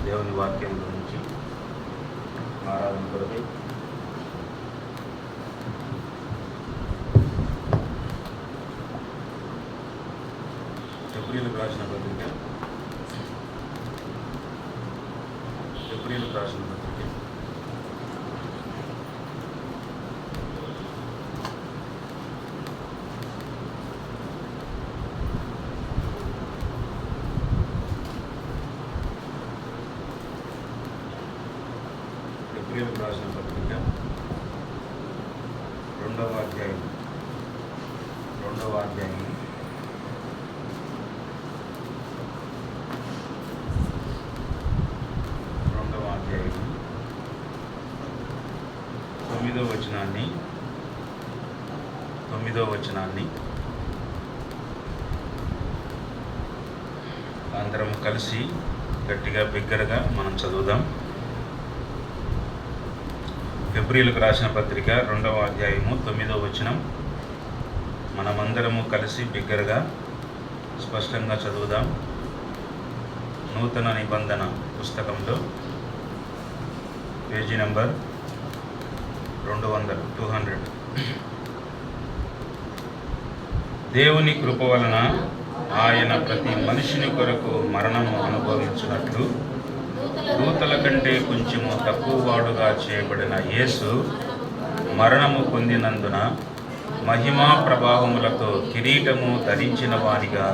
దేవుని వాక్యంలో నుంచి ఆరాధన కొరకు ఎబ్రీయులకు రాసిన పత్రిక రెండవ అధ్యాయం 9వ వచనాన్ని అందరం కలిసి గట్టిగా బిగ్గరగా మనం చదువుదాం. ఎబ్రీయులకు రాసిన పత్రిక 2వ అధ్యాయము 9వ వచనం మనమందరము కలిసి బిగ్గరగా స్పష్టంగా చదువుదాం. నూతన నిబంధన పుస్తకంలో పేజీ నెంబర్ 200. దేవుని కృప వలన ఆయన ప్రతి మనిషిని కొరకు మరణము అనుభవించినట్లు దూతల కంటే కొంచెము తక్కువ వాడుగా చేయబడిన యేసు మరణము పొందినందున మహిమా ప్రభావములతో కిరీటము ధరించిన వానిగా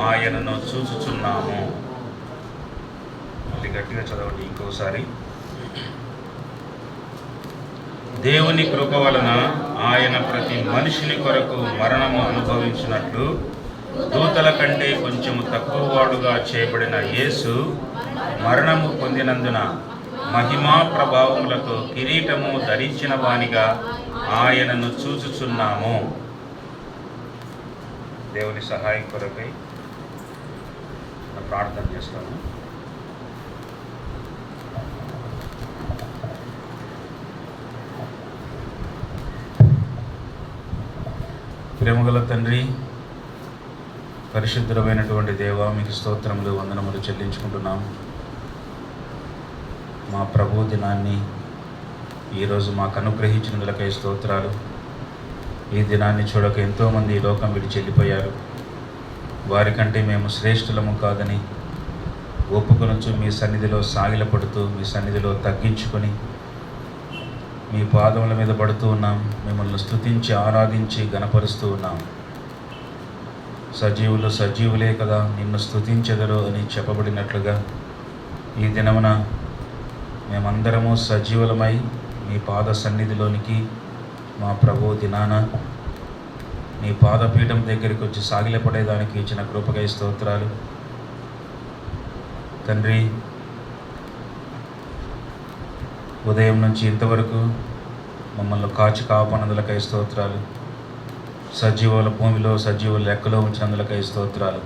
ఆయనను చూచుచున్నాము. మళ్ళీ గట్టిగా చదవండి ఇంకోసారి. దేవుని కృప వలన ఆయన ప్రతి మనిషిని కొరకు మరణము అనుభవించినట్లు దూతల కంటే కొంచెము తక్కువ వాడుగా చేయబడిన యేసు మరణము పొందినందున మహిమా ప్రభావములతో కిరీటము ధరించిన వానిగా ఆయనను చూచుచున్నాము. దేవుని సహాయం కొరకై ప్రార్థన చేస్తాము. ప్రేమగల తండ్రి, పరిశుద్ధమైనటువంటి దేవా, మీకు స్తోత్రములు వందనములు చెల్లించుకుంటున్నాము. మా ప్రభు దినాన్ని ఈరోజు మాకు అనుగ్రహించినందులకై స్తోత్రాలు. ఈ దినాన్ని చూడక ఎంతోమంది ఈ లోకం విడిచి వెళ్ళిపోయారు. వారికంటే మేము శ్రేష్ఠులము కాదని ఒప్పుకొనొచ్చు మీ సన్నిధిలో సాగిలపడుతూ మీ సన్నిధిలో తగ్గించుకొని మీ పాదముల మీద పడుతూ ఉన్నాం. మిమ్మల్ని స్తుతించి ఆరాధించి గణపరుస్తూ ఉన్నాం. సజీవులు సజీవులే కదా, నిన్ను స్తుతించెదరు అని చెప్పబడినట్లుగా ఈ దినమున మేమందరము సజీవులమై మీ పాద సన్నిధిలోనికి మా ప్రభు దినాన నీ పాదపీఠం దగ్గరికి వచ్చి సాగిలపడేదానికి ఇచ్చిన కృపకై స్తోత్రాలు తండ్రి. ఉదయం నుంచి ఇంతవరకు మమ్మల్ని కాచి కాపానందులకై స్తోత్రాలు. సజీవుల భూమిలో సజీవుల లెక్కలో ఉంచినందులకై స్తోత్రాలు.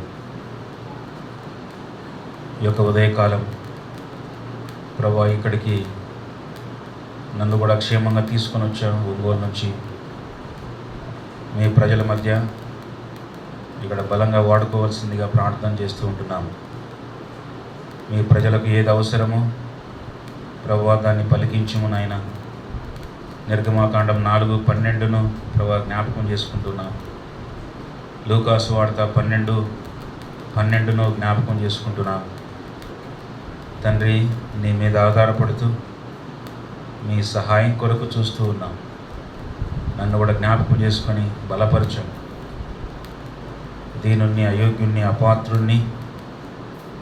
ఈ యొక్క ఉదయకాలం ప్రభా ఇక్కడికి నన్ను కూడా క్షేమంగా తీసుకొని వచ్చాను. ఒంగోలు నుంచి మీ ప్రజల మధ్య ఇక్కడ బలంగా వాడుకోవాల్సిందిగా ప్రార్థన చేస్తూ ఉంటున్నాము. మీ ప్రజలకు ఏది అవసరమో ప్రభువా దాన్ని పలికించుము నాయన. నిర్గమాకాండం 4:12 ప్రభువా జ్ఞాపకం చేసుకుంటున్నాం. లూకాసు వార్త 12:12 జ్ఞాపకం చేసుకుంటున్నాం. తండ్రి, నీ మీద ఆధారపడుతూ మీ సహాయం కొరకు చూస్తూ ఉన్నాం. నన్ను కూడా జ్ఞాపకం చేసుకొని బలపరచం. దీనుణ్ణి, అయోగ్యుణ్ణి, అపాత్రుణ్ణి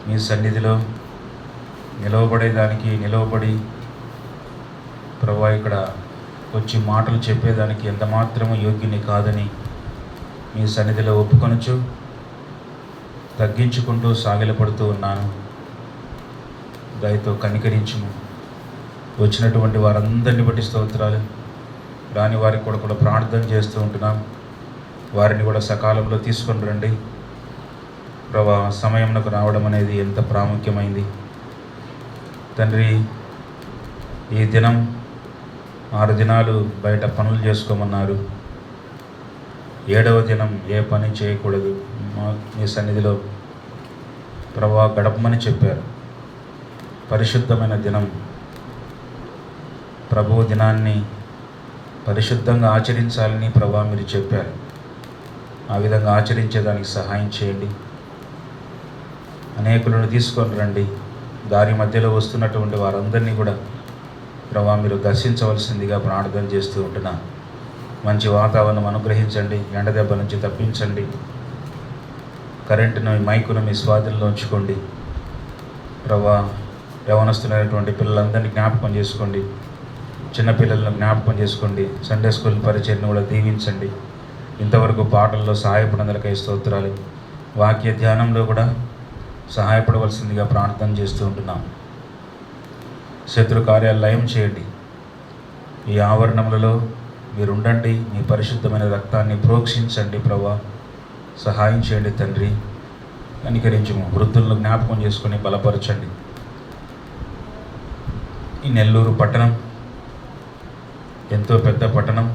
మీ సన్నిధిలో నిలవబడి ప్రభువా ఇక్కడ వచ్చి మాటలు చెప్పేదానికి ఎంత మాత్రము యోగ్యుని కాదని మీ సన్నిధిలో ఒప్పుకొనుచు తగ్గించుకుంటూ సాగిలపడుతూ ఉన్నాను. దయతో కనికరించుము. వచ్చినటువంటి వారందరిని బట్టి స్తోత్రాలు. రాని వారికి కూడా ప్రార్థన చేస్తూ ఉంటున్నాం. వారిని కూడా సకాలంలో తీసుకొని రండి ప్రభువా. సమయంలో రావడం అనేది ఎంత ప్రాముఖ్యమైంది తండ్రి. ఈ దినం 6 దినాలు బయట పనులు చేసుకోమన్నారు. 7వ దినం ఏ పని చేయకూడదు, మీ సన్నిధిలో ప్రభువా గడపమని చెప్పారు. పరిశుద్ధమైన దినం, ప్రభువు దినాన్ని పరిశుద్ధంగా ఆచరించాలని ప్రభా మీరు చెప్పారు. ఆ విధంగా ఆచరించేదానికి సహాయం చేయండి. అనేకులను తీసుకొని రండి. దారి మధ్యలో వస్తున్నటువంటి వారందరినీ కూడా ప్రభా మీరు దర్శించవలసిందిగా ప్రార్థన చేస్తూ ఉంటున్నా. మంచి వాతావరణం అనుగ్రహించండి. ఎండ దెబ్బ నుంచి తప్పించండి. కరెంటును, మైకును మీ స్వాధీనంలో ఉంచుకోండి ప్రభా. యవనస్తులైనటువంటి పిల్లలందరినీ జ్ఞాపకం చేసుకోండి. చిన్నపిల్లలను జ్ఞాపకం చేసుకోండి. సండే స్కూల్ పరిచయను కూడా దీవించండి. ఇంతవరకు పాటల్లో సహాయపడినందులకై స్తోత్రాలు. వాక్య ధ్యానంలో కూడా సహాయపడవలసిందిగా ప్రార్థన చేస్తూ ఉంటున్నాం. శత్రు కార్యాలు లయం చేయండి. ఈ ఆవరణములలో మీరుండండి. మీ పరిశుద్ధమైన రక్తాన్ని ప్రోక్షించండి ప్రభా. సహాయం చేయండి తండ్రి. కనికరించము. వృద్ధులను జ్ఞాపకం చేసుకొని బలపరచండి. ఈ నెల్లూరు పట్టణం ఎంతో పెద్ద పట్టణం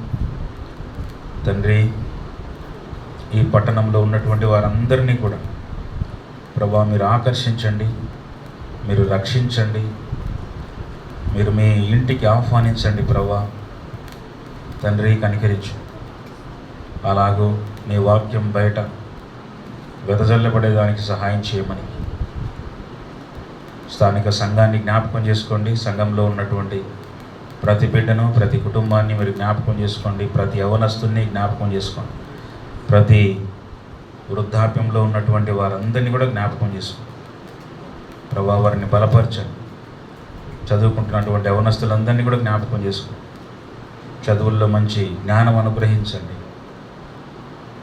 తండ్రి. ఈ పట్టణంలో ఉన్నటువంటి వారందరినీ కూడా ప్రభా మీరు ఆకర్షించండి. మీరు రక్షించండి. మీరు మీ ఇంటికి ఆహ్వానించండి ప్రభా. తండ్రి కనికరించు. అలాగూ నీ వాక్యం బయట వెదజల్లబడేదానికి సహాయం చేయమని స్థానిక సంఘాన్ని జ్ఞాపకం చేసుకోండి. సంఘంలో ఉన్నటువంటి ప్రతి బిడ్డను, ప్రతి కుటుంబాన్ని మీరు జ్ఞాపకం చేసుకోండి. ప్రతి యవనస్తుని జ్ఞాపకం చేసుకోండి. ప్రతి వృద్ధాప్యంలో ఉన్నటువంటి వారందరినీ కూడా జ్ఞాపకం చేసుకోండి ప్రభా. వారిని బలపరచండి. చదువుకుంటున్నటువంటి యవనస్తులందరినీ కూడా జ్ఞాపకం చేసుకోండి. చదువుల్లో మంచి జ్ఞానం అనుగ్రహించండి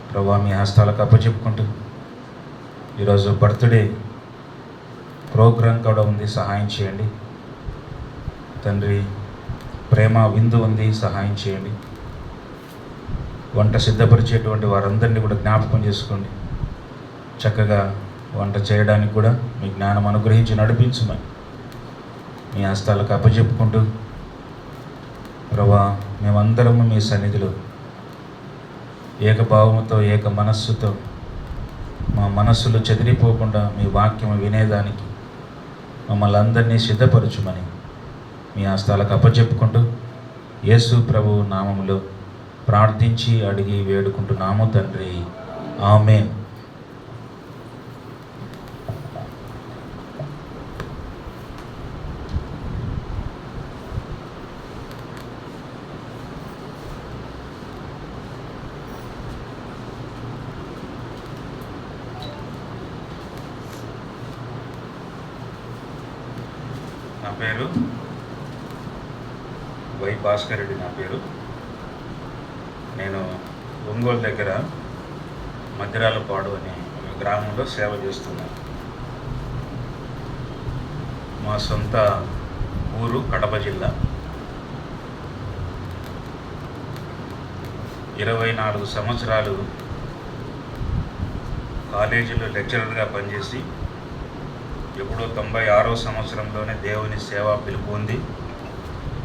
ప్రభా. మీ హస్తాలకు అప్పచెప్పుకుంటూ ఈరోజు బర్త్డే ప్రోగ్రాం కూడా ఉంది, సహాయం చేయండి తండ్రి. ప్రేమ విందు ఉంది, సహాయం చేయండి. వంట సిద్ధపరిచేటువంటి వారందరినీ కూడా జ్ఞాపకం చేసుకోండి. చక్కగా వంట చేయడానికి కూడా మీ జ్ఞానం అనుగ్రహించి నడిపించమని మీ హస్తాలకు అప్పచెప్పుకుంటూ ప్రభా, మేమందరము మీ సన్నిధిలో ఏకభావముతో, ఏక మనస్సుతో, మా మనస్సులు చెదిరిపోకుండా మీ వాక్యం వినేదానికి మమ్మల్ని అందరినీ సిద్ధపరచుమని మీ హస్తాలకు అప్పచెప్పుకుంటూ యేసు ప్రభు నామములో ప్రార్థించి అడిగి వేడుకుంటున్నాము తండ్రి. ఆమేన్. నా పేరు వై భాస్కర్ రెడ్డి. నా పేరు. నేను ఒంగోలు దగ్గర మధ్యరాలపాడు అనే ఒక గ్రామంలో సేవ చేస్తున్నాను. మా సొంత ఊరు కడప జిల్లా. 24 సంవత్సరాలు కాలేజీలో లెక్చరర్గా పనిచేసి ఎప్పుడో 96వ సంవత్సరంలోనే దేవుని సేవ పిలుపు ఉంది.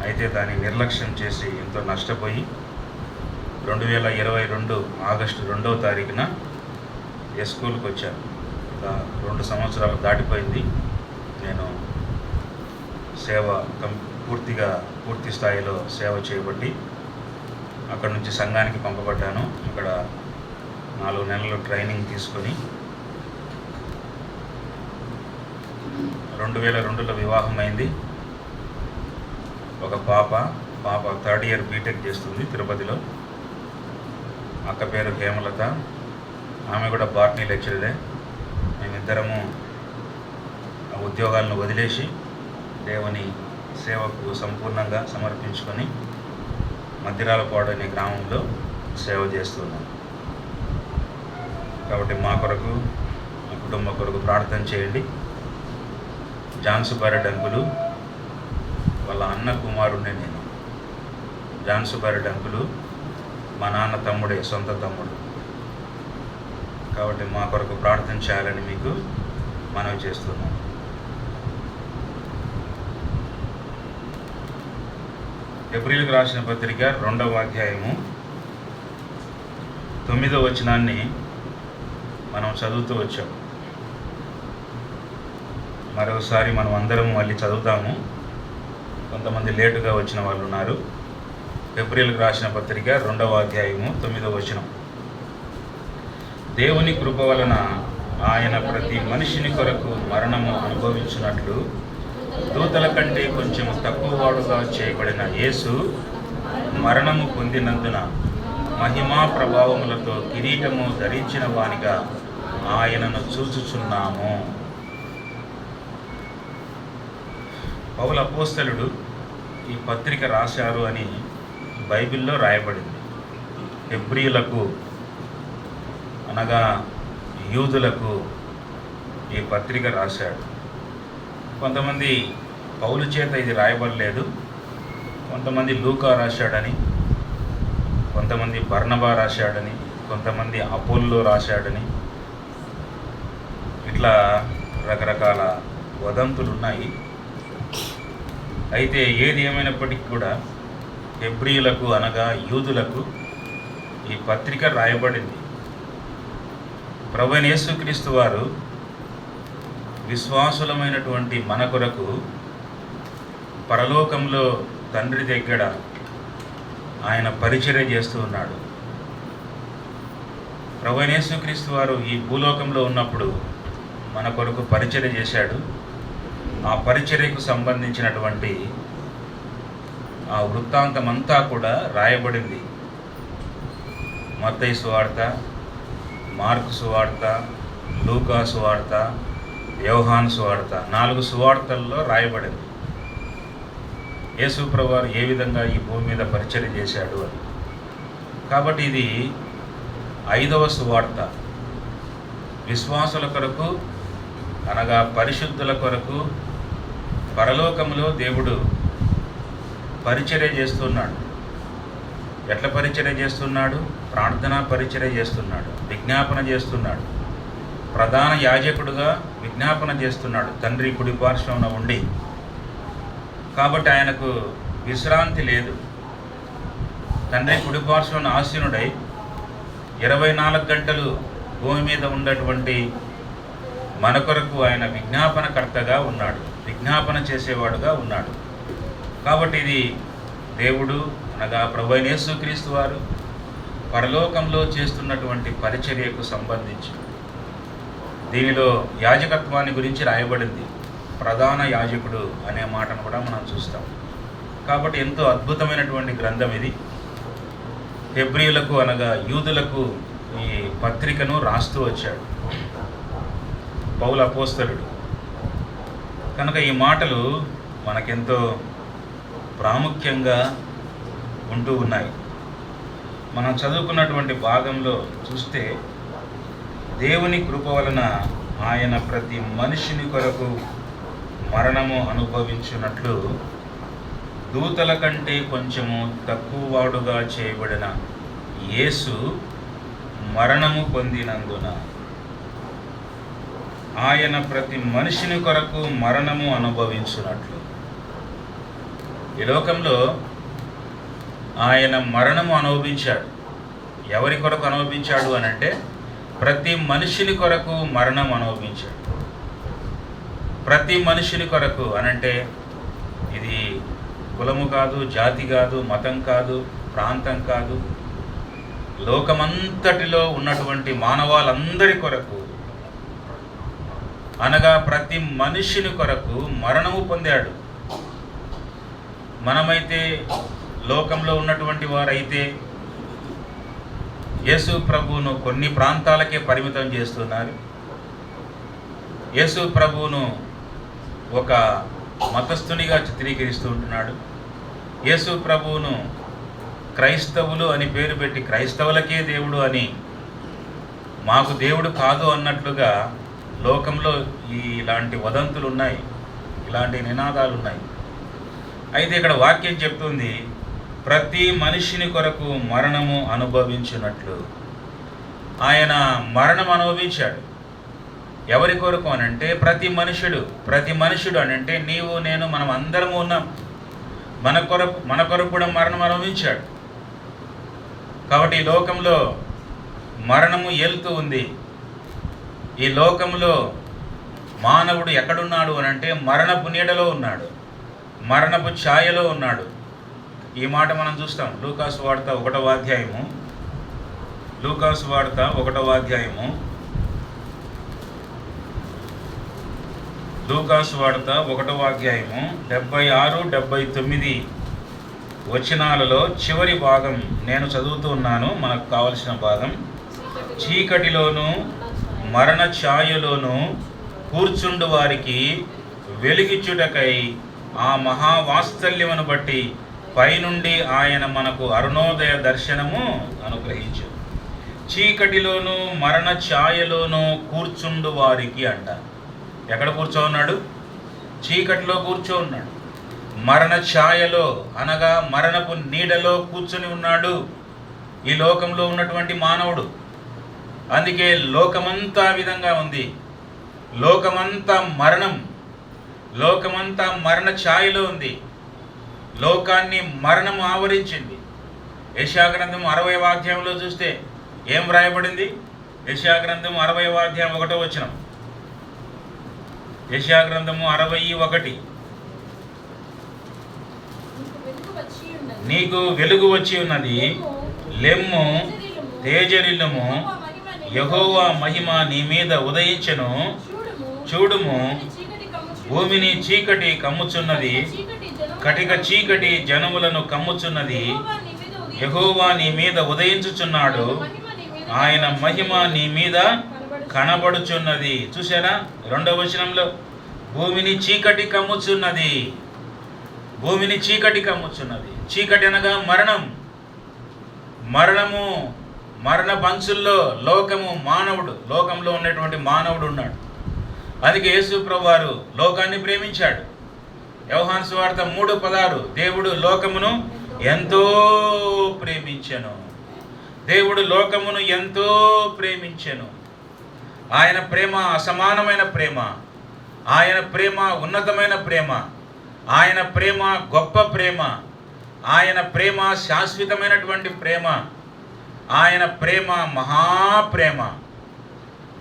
అయితే దాన్ని నిర్లక్ష్యం చేసి ఎంతో నష్టపోయి 2022 ఆగస్టు 2వ తారీఖున స్కూల్కి వచ్చాను. 2 సంవత్సరాలు దాటిపోయింది. నేను సేవ పూర్తి స్థాయిలో సేవ చేయబట్టి అక్కడ నుంచి సంఘానికి పంపబడ్డాను. అక్కడ 4 నెలలు ట్రైనింగ్ తీసుకొని 2002లో వివాహం అయింది. ఒక పాప 3rd ఇయర్ బీటెక్ చేస్తుంది తిరుపతిలో. అక్క పేరు హేమలత. ఆమె కూడా బాటనీ లెక్చరరే. మేమిద్దరము ఉద్యోగాలను వదిలేసి దేవుని సేవకు సంపూర్ణంగా సమర్పించుకొని మధ్యరాలపాడు అనే గ్రామంలో సేవ చేస్తున్నాం. కాబట్టి మా కొరకు, మా కుటుంబం కొరకు ప్రార్థన చేయండి. జాన్ సుబ్బారెడ్డి అంకులు వాళ్ళ అన్న కుమారుడిని నేను. జాన్ సుబ్బారెడ్డి అంకులు మా నాన్న తమ్ముడే, సొంత తమ్ముడు. కాబట్టి మా కొరకు ప్రార్థన చేయాలని మీకు మనవి చేస్తున్నాను. ఏప్రిల్కి రాసిన పత్రిక 2వ అధ్యాయము 9వ వచనాన్ని మనం చదువుతూ వచ్చాం. మరోసారి మనం అందరం మళ్ళీ చదువుతాము. కొంతమంది లేటుగా వచ్చిన వాళ్ళు ఉన్నారు. ఏప్రిల్కి రాసిన పత్రిక 2వ అధ్యాయము 9వ వచనం. దేవుని కృప వలన ఆయన ప్రతి మనిషిని కొరకు మరణము అనుభవించినట్లు దూతల కంటే కొంచెం తక్కువ వాడుగా చేయబడిన యేసు మరణము పొందినందున మహిమా ప్రభావములతో కిరీటము ధరించిన వానిగా ఆయనను చూచుచున్నాము. పౌలు అపోస్తలుడు ఈ పత్రిక రాశారు అని బైబిల్లో రాయబడింది. హెబ్రీయులకు అనగా యూదులకు ఈ పత్రిక రాశాడు. కొంతమంది పౌలు చేత ఇది రాయబడలేదు, కొంతమంది లూకా రాశాడని, కొంతమంది బర్నబా రాశాడని, కొంతమంది అపోల్లో రాశాడని, ఇట్లా రకరకాల వదంతులు ఉన్నాయి. అయితే ఏది ఏమైనప్పటికీ కూడా హెబ్రీయులకు అనగా యూదులకు ఈ పత్రిక రాయబడింది. ప్రభువైన యేసుక్రీస్తు వారు విశ్వాసులమైనటువంటి మన కొరకు పరలోకంలో తండ్రి దగ్గర ఆయన పరిచర్య చేస్తూ ఉన్నాడు. ప్రభువైన యేసుక్రీస్తు వారు ఈ భూలోకంలో ఉన్నప్పుడు మన కొరకు పరిచర్య చేశాడు. ఆ పరిచర్యకు సంబంధించినటువంటి ఆ వృత్తాంతమంతా కూడా రాయబడింది. మత్తయి సువార్త, మార్కు సువార్త, లూకా సువార్త, యోహాను సువార్త, 4 సువార్తల్లో రాయబడింది యేసు ప్రభువారు ఏ విధంగా ఈ భూమి మీద పరిచర్య చేశాడు అని. కాబట్టి ఇది 5వ సువార్త. విశ్వాసుల కొరకు అనగా పరిశుద్ధుల కొరకు పరలోకంలో దేవుడు పరిచర్య చేస్తున్నాడు. ఎట్లా పరిచర్య చేస్తున్నాడు? ప్రార్థనా పరిచర్య చేస్తున్నాడు, విజ్ఞాపన చేస్తున్నాడు. ప్రధాన యాజకుడుగా విజ్ఞాపన చేస్తున్నాడు తండ్రి కుడి పార్శ్వమున ఉండి. కాబట్టి ఆయనకు విశ్రాంతి లేదు. తండ్రి కుడి పార్శ్వమున ఆసీనుడై 24 గంటలు భూమి మీద ఉన్నటువంటి మన కొరకు ఆయన విజ్ఞాపనకర్తగా ఉన్నాడు, విజ్ఞాపన చేసేవాడుగా ఉన్నాడు. కాబట్టి ఇది దేవుడు అనగా ప్రభువైన యేసుక్రీస్తు వారు పరలోకంలో చేస్తున్నటువంటి పరిచర్యకు సంబంధించి దీనిలో యాజకత్వాన్ని గురించి రాయబడింది. ప్రధాన యాజకుడు అనే మాటను కూడా మనం చూస్తాం. కాబట్టి ఎంతో అద్భుతమైనటువంటి గ్రంథం ఇది. హెబ్రీయులకు అనగా యూదులకు ఈ పత్రికను రాస్తూ వచ్చాడు పౌలు అపోస్తలుడు. కనుక ఈ మాటలు మనకెంతో ప్రాముఖ్యంగా ఉంటూ ఉన్నాయి. మనం చదువుకున్నటువంటి భాగంలో చూస్తే దేవుని కృప వలన ఆయన ప్రతి మనిషిని కొరకు మరణము అనుభవించినట్లు దూతల కంటే కొంచెము తక్కువ వాడుగా చేయబడిన యేసు మరణము పొందినందున ఆయన ప్రతి మనిషిని కొరకు మరణము అనుభవించినట్లు. ఈ లోకంలో ఆయన మరణము అనుభవించాడు. ఎవరి కొరకు అనుభవించాడు అని అంటే ప్రతి మనిషిని కొరకు మరణం అనుభవించాడు. ప్రతి మనిషిని కొరకు అనంటే ఇది కులము కాదు, జాతి కాదు, మతం కాదు, ప్రాంతం కాదు, లోకమంతటిలో ఉన్నటువంటి మానవాళ్ళందరి కొరకు అనగా ప్రతి మనిషిని కొరకు మరణము పొందాడు. మనమైతే లోకంలో ఉన్నటువంటి వారైతే యేసు ప్రభువును కొన్ని ప్రాంతాలకే పరిమితం చేస్తున్నారు. యేసు ప్రభువును ఒక మతస్థునిగా చిత్రీకరిస్తూ ఉంటున్నాడు. యేసు ప్రభువును క్రైస్తవులు అని పేరు పెట్టి క్రైస్తవులకే దేవుడు అని, మాకు దేవుడు కాదు అన్నట్లుగా లోకంలో ఇలాంటి వదంతులు ఉన్నాయి, ఇలాంటి నినాదాలు ఉన్నాయి. అయితే ఇక్కడ వాక్యం చెప్తుంది ప్రతి మనిషిని కొరకు మరణము అనుభవించినట్లు. ఆయన మరణం అనుభవించాడు. ఎవరి కొరకు అనంటే ప్రతి మనుషుడు అనంటే నీవు నేను మనం అందరము ఉన్నాం. మన కొరకు కూడా మరణం అనుభవించాడు. కాబట్టి ఈ లోకంలో మరణము ఏలుతూ ఉంది. ఈ లోకంలో మానవుడు ఎక్కడున్నాడు అని అంటే మరణపు నీడలో ఉన్నాడు, మరణపు ఛాయలో ఉన్నాడు. ఈ మాట మనం చూస్తాం లూకాసు వార్త 1వ అధ్యాయము, లూకాసు వార్త 1వ అధ్యాయము, లూకాసు వార్త 1వ అధ్యాయము 76-79 వచనాలలో చివరి భాగం నేను చదువుతూ ఉన్నాను. మనకు కావలసిన భాగం. చీకటిలోను మరణ ఛాయలోను కూర్చుండు వారికి వెలిగిచ్చుటకై ఆ మహావాత్సల్యమును బట్టి పైనుండి ఆయన మనకు అరుణోదయ దర్శనము అనుగ్రహించు. చీకటిలోను మరణ ఛాయలోను కూర్చుండు వారికి అంట. ఎక్కడ కూర్చో ఉన్నాడు? చీకటిలో కూర్చో ఉన్నాడు. మరణ ఛాయలో అనగా మరణపు నీడలో కూర్చొని ఉన్నాడు ఈ లోకంలో ఉన్నటువంటి మానవుడు. అందుకే లోకమంతా విధంగా ఉంది. లోకమంతా మరణం, లోకమంతా మరణ ఛాయలో ఉంది. లోకాన్ని మరణం ఆవరించింది. యెషయా గ్రంథం 60వ అధ్యాయంలో చూస్తే ఏం వ్రాయబడింది? యెషయా గ్రంథం 60వ అధ్యాయం 1వ వచనం. యెషయా గ్రంథము 61. నీకు వెలుగు వచ్చి ఉన్నది, లెమ్ము తేజరిల్లుము, యెహోవా మహిమ నీ మీద ఉదయించెను. చూడుము, భూమిని చీకటి కమ్ముచున్నది, కటిక చీకటి జనములను కమ్ముచున్నది. యెహోవా నీ మీద ఉదయించుచున్నాడు, ఆయన మహిమ నీ మీద కనబడుచున్నది. చూసారా 2వ వచనంలో? భూమిని చీకటి కమ్ముచున్నది, భూమిని చీకటి కమ్ముచున్నది. చీకటి అనగా మరణం, మరణము, మరణ పంచుల్లో లోకము, మానవుడు, లోకంలో ఉన్నటువంటి మానవుడు ఉన్నాడు. అందుకే యేసు ప్రభువారు లోకాన్ని ప్రేమించాడు. యోహాను సువార్త 3:16 దేవుడు లోకమును ఎంతో ప్రేమించెను, దేవుడు లోకమును ఎంతో ప్రేమించెను. ఆయన ప్రేమ అసమానమైన ప్రేమ, ఆయన ప్రేమ ఉన్నతమైన ప్రేమ, ఆయన ప్రేమ గొప్ప ప్రేమ, ఆయన ప్రేమ శాశ్వతమైనటువంటి ప్రేమ, ఆయన ప్రేమ మహాప్రేమ.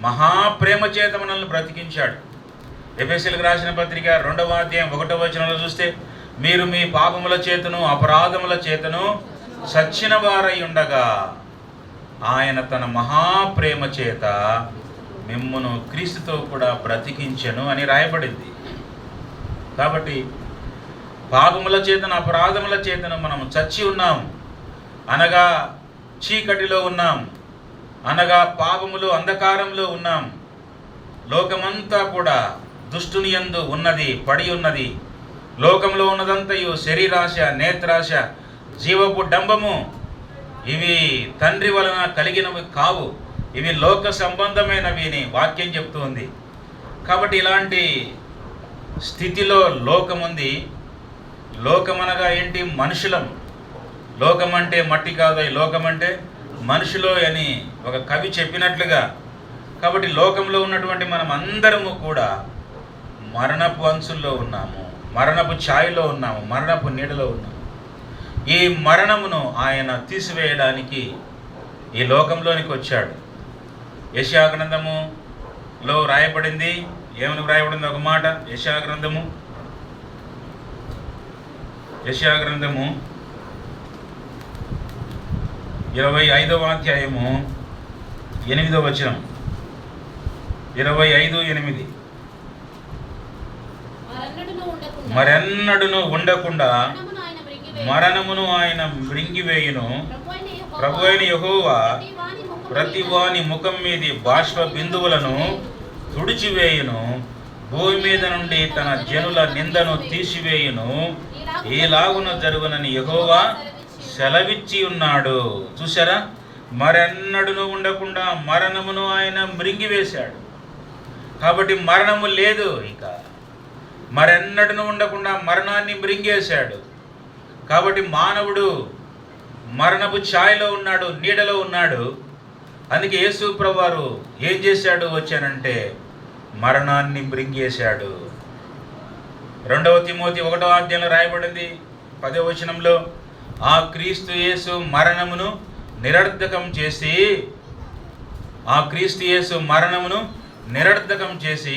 మహాప్రేమ చేత మనల్ని బ్రతికించాడు. ఎఫెసీయులకు రాసిన పత్రిక 2వ అధ్యాయం 1వ వచనంలో చూస్తే మీరు మీ పాపముల చేతను అపరాధముల చేతను సచ్చిన వారై ఉండగా ఆయన తన మహాప్రేమ చేత మిమ్మును క్రీస్తుతో కూడా బ్రతికించెను అని రాయబడింది. కాబట్టి పాపముల చేతను అపరాధముల చేతను మనం చచ్చి ఉన్నాం, అనగా చీకటిలో ఉన్నాం, అనగా పాపములో అంధకారంలో ఉన్నాం. లోకమంతా కూడా దుష్టుని యందు ఉన్నది, పడి ఉన్నది. లోకంలో ఉన్నదంతయు శరీరాశ, నేత్రాశ, జీవపు డంబము. ఇవి తండ్రి వలన కలిగినవి కావు, ఇవి లోక సంబంధమైనవి అని వాక్యం చెప్తుంది. కాబట్టి ఇలాంటి స్థితిలో లోకముంది. లోకమనగా ఏంటి? మనుషులం. లోకం అంటే మట్టి కాదు, లోకం అంటే మనుషులో అని ఒక కవి చెప్పినట్లుగా. కాబట్టి లోకంలో ఉన్నటువంటి మనం అందరము కూడా మరణపు అంచుల్లో ఉన్నాము, మరణపు ఛాయలో ఉన్నాము, మరణపు నీడలో ఉన్నాము. ఈ మరణమును ఆయన తీసివేయడానికి ఈ లోకంలోనికి వచ్చాడు. యెషయా గ్రంథములో రాయబడింది. ఏమని రాయబడింది? ఒక మాట. యెషయా గ్రంథము 25వ అధ్యాయము 8వ వచనం. 25:8 మరెన్నడును ఉండకుండా మరణమును ఆయన మృంగివేయును. ప్రభు అయిన యెహోవా ప్రతి వాని ముఖం మీది బాష్ప బిందువులను తుడిచివేయును. భూమి మీద నుండి తన జనుల నిందను తీసివేయును. ఈలాగున జరుగునని యెహోవా సెలవిచ్చి ఉన్నాడు. చూసారా? మరెన్నడును ఉండకుండా మరణమును ఆయన మృంగివేశాడు. కాబట్టి మరణము లేదు. ఇక మరెన్నడును ఉండకుండా మరణాన్ని మృంగేశాడు. కాబట్టి మానవుడు మరణపు ఛాయలో ఉన్నాడు, నీడలో ఉన్నాడు. అందుకే యేసు ప్రభువారు ఏం చేశాడు వచ్చానంటే మరణాన్ని మృంగేశాడు. 2వ తిమోతి 1వ అధ్యాయంలో రాయబడింది 10వ వచనంలో, ఆ క్రీస్తు యేసు మరణమును నిరర్ధకం చేసి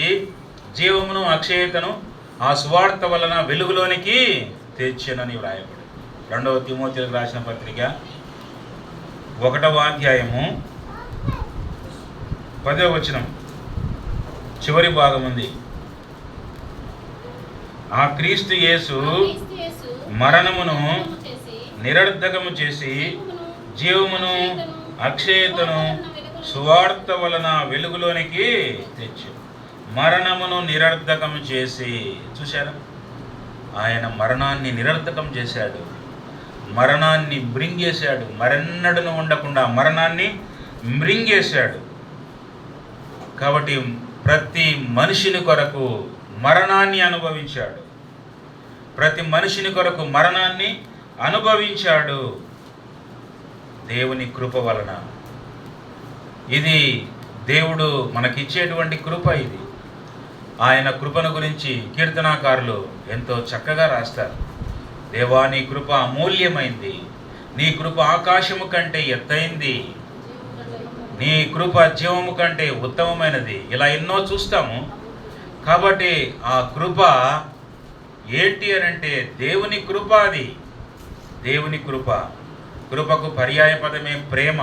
జీవమును అక్షయతను ఆ సువార్త వలన వెలుగులోనికి తెచ్చెనని వ్రాయబడి. 2వ తిమోతిలకు రాసిన పత్రిక 1వ అధ్యాయము 10వ వచనం చివరి భాగం ఉంది. ఆ క్రీస్తు యేసు మరణమును నిరర్ధకము చేసి జీవమును అక్షయతను సువార్త వలన వెలుగులోనికి తెచ్చు. మరణమును నిరర్ధకము చేసి, చూశారా, ఆయన మరణాన్ని నిరర్ధకం చేశాడు, మరణాన్ని మృంగేశాడు, మరెన్నడను ఉండకుండా మరణాన్ని మృంగేశాడు. కాబట్టి ప్రతి మనిషిని కొరకు మరణాన్ని అనుభవించాడు, ప్రతి మనిషిని కొరకు మరణాన్ని అనుభవించాడు దేవుని కృప వలన. ఇది దేవుడు మనకిచ్చేటువంటి కృప. ఇది ఆయన కృపను గురించి కీర్తనాకారులు ఎంతో చక్కగా రాస్తారు. దేవా, నీ కృప అమూల్యమైంది, నీ కృప ఆకాశము కంటే ఎత్తైంది, నీ కృప జీవము కంటే ఉత్తమమైనది. ఇలా ఎన్నో చూస్తాము. కాబట్టి ఆ కృప ఏంటి అని అంటే దేవుని కృప. అది దేవుని కృప. కృపకు పర్యాయ పదమే ప్రేమ.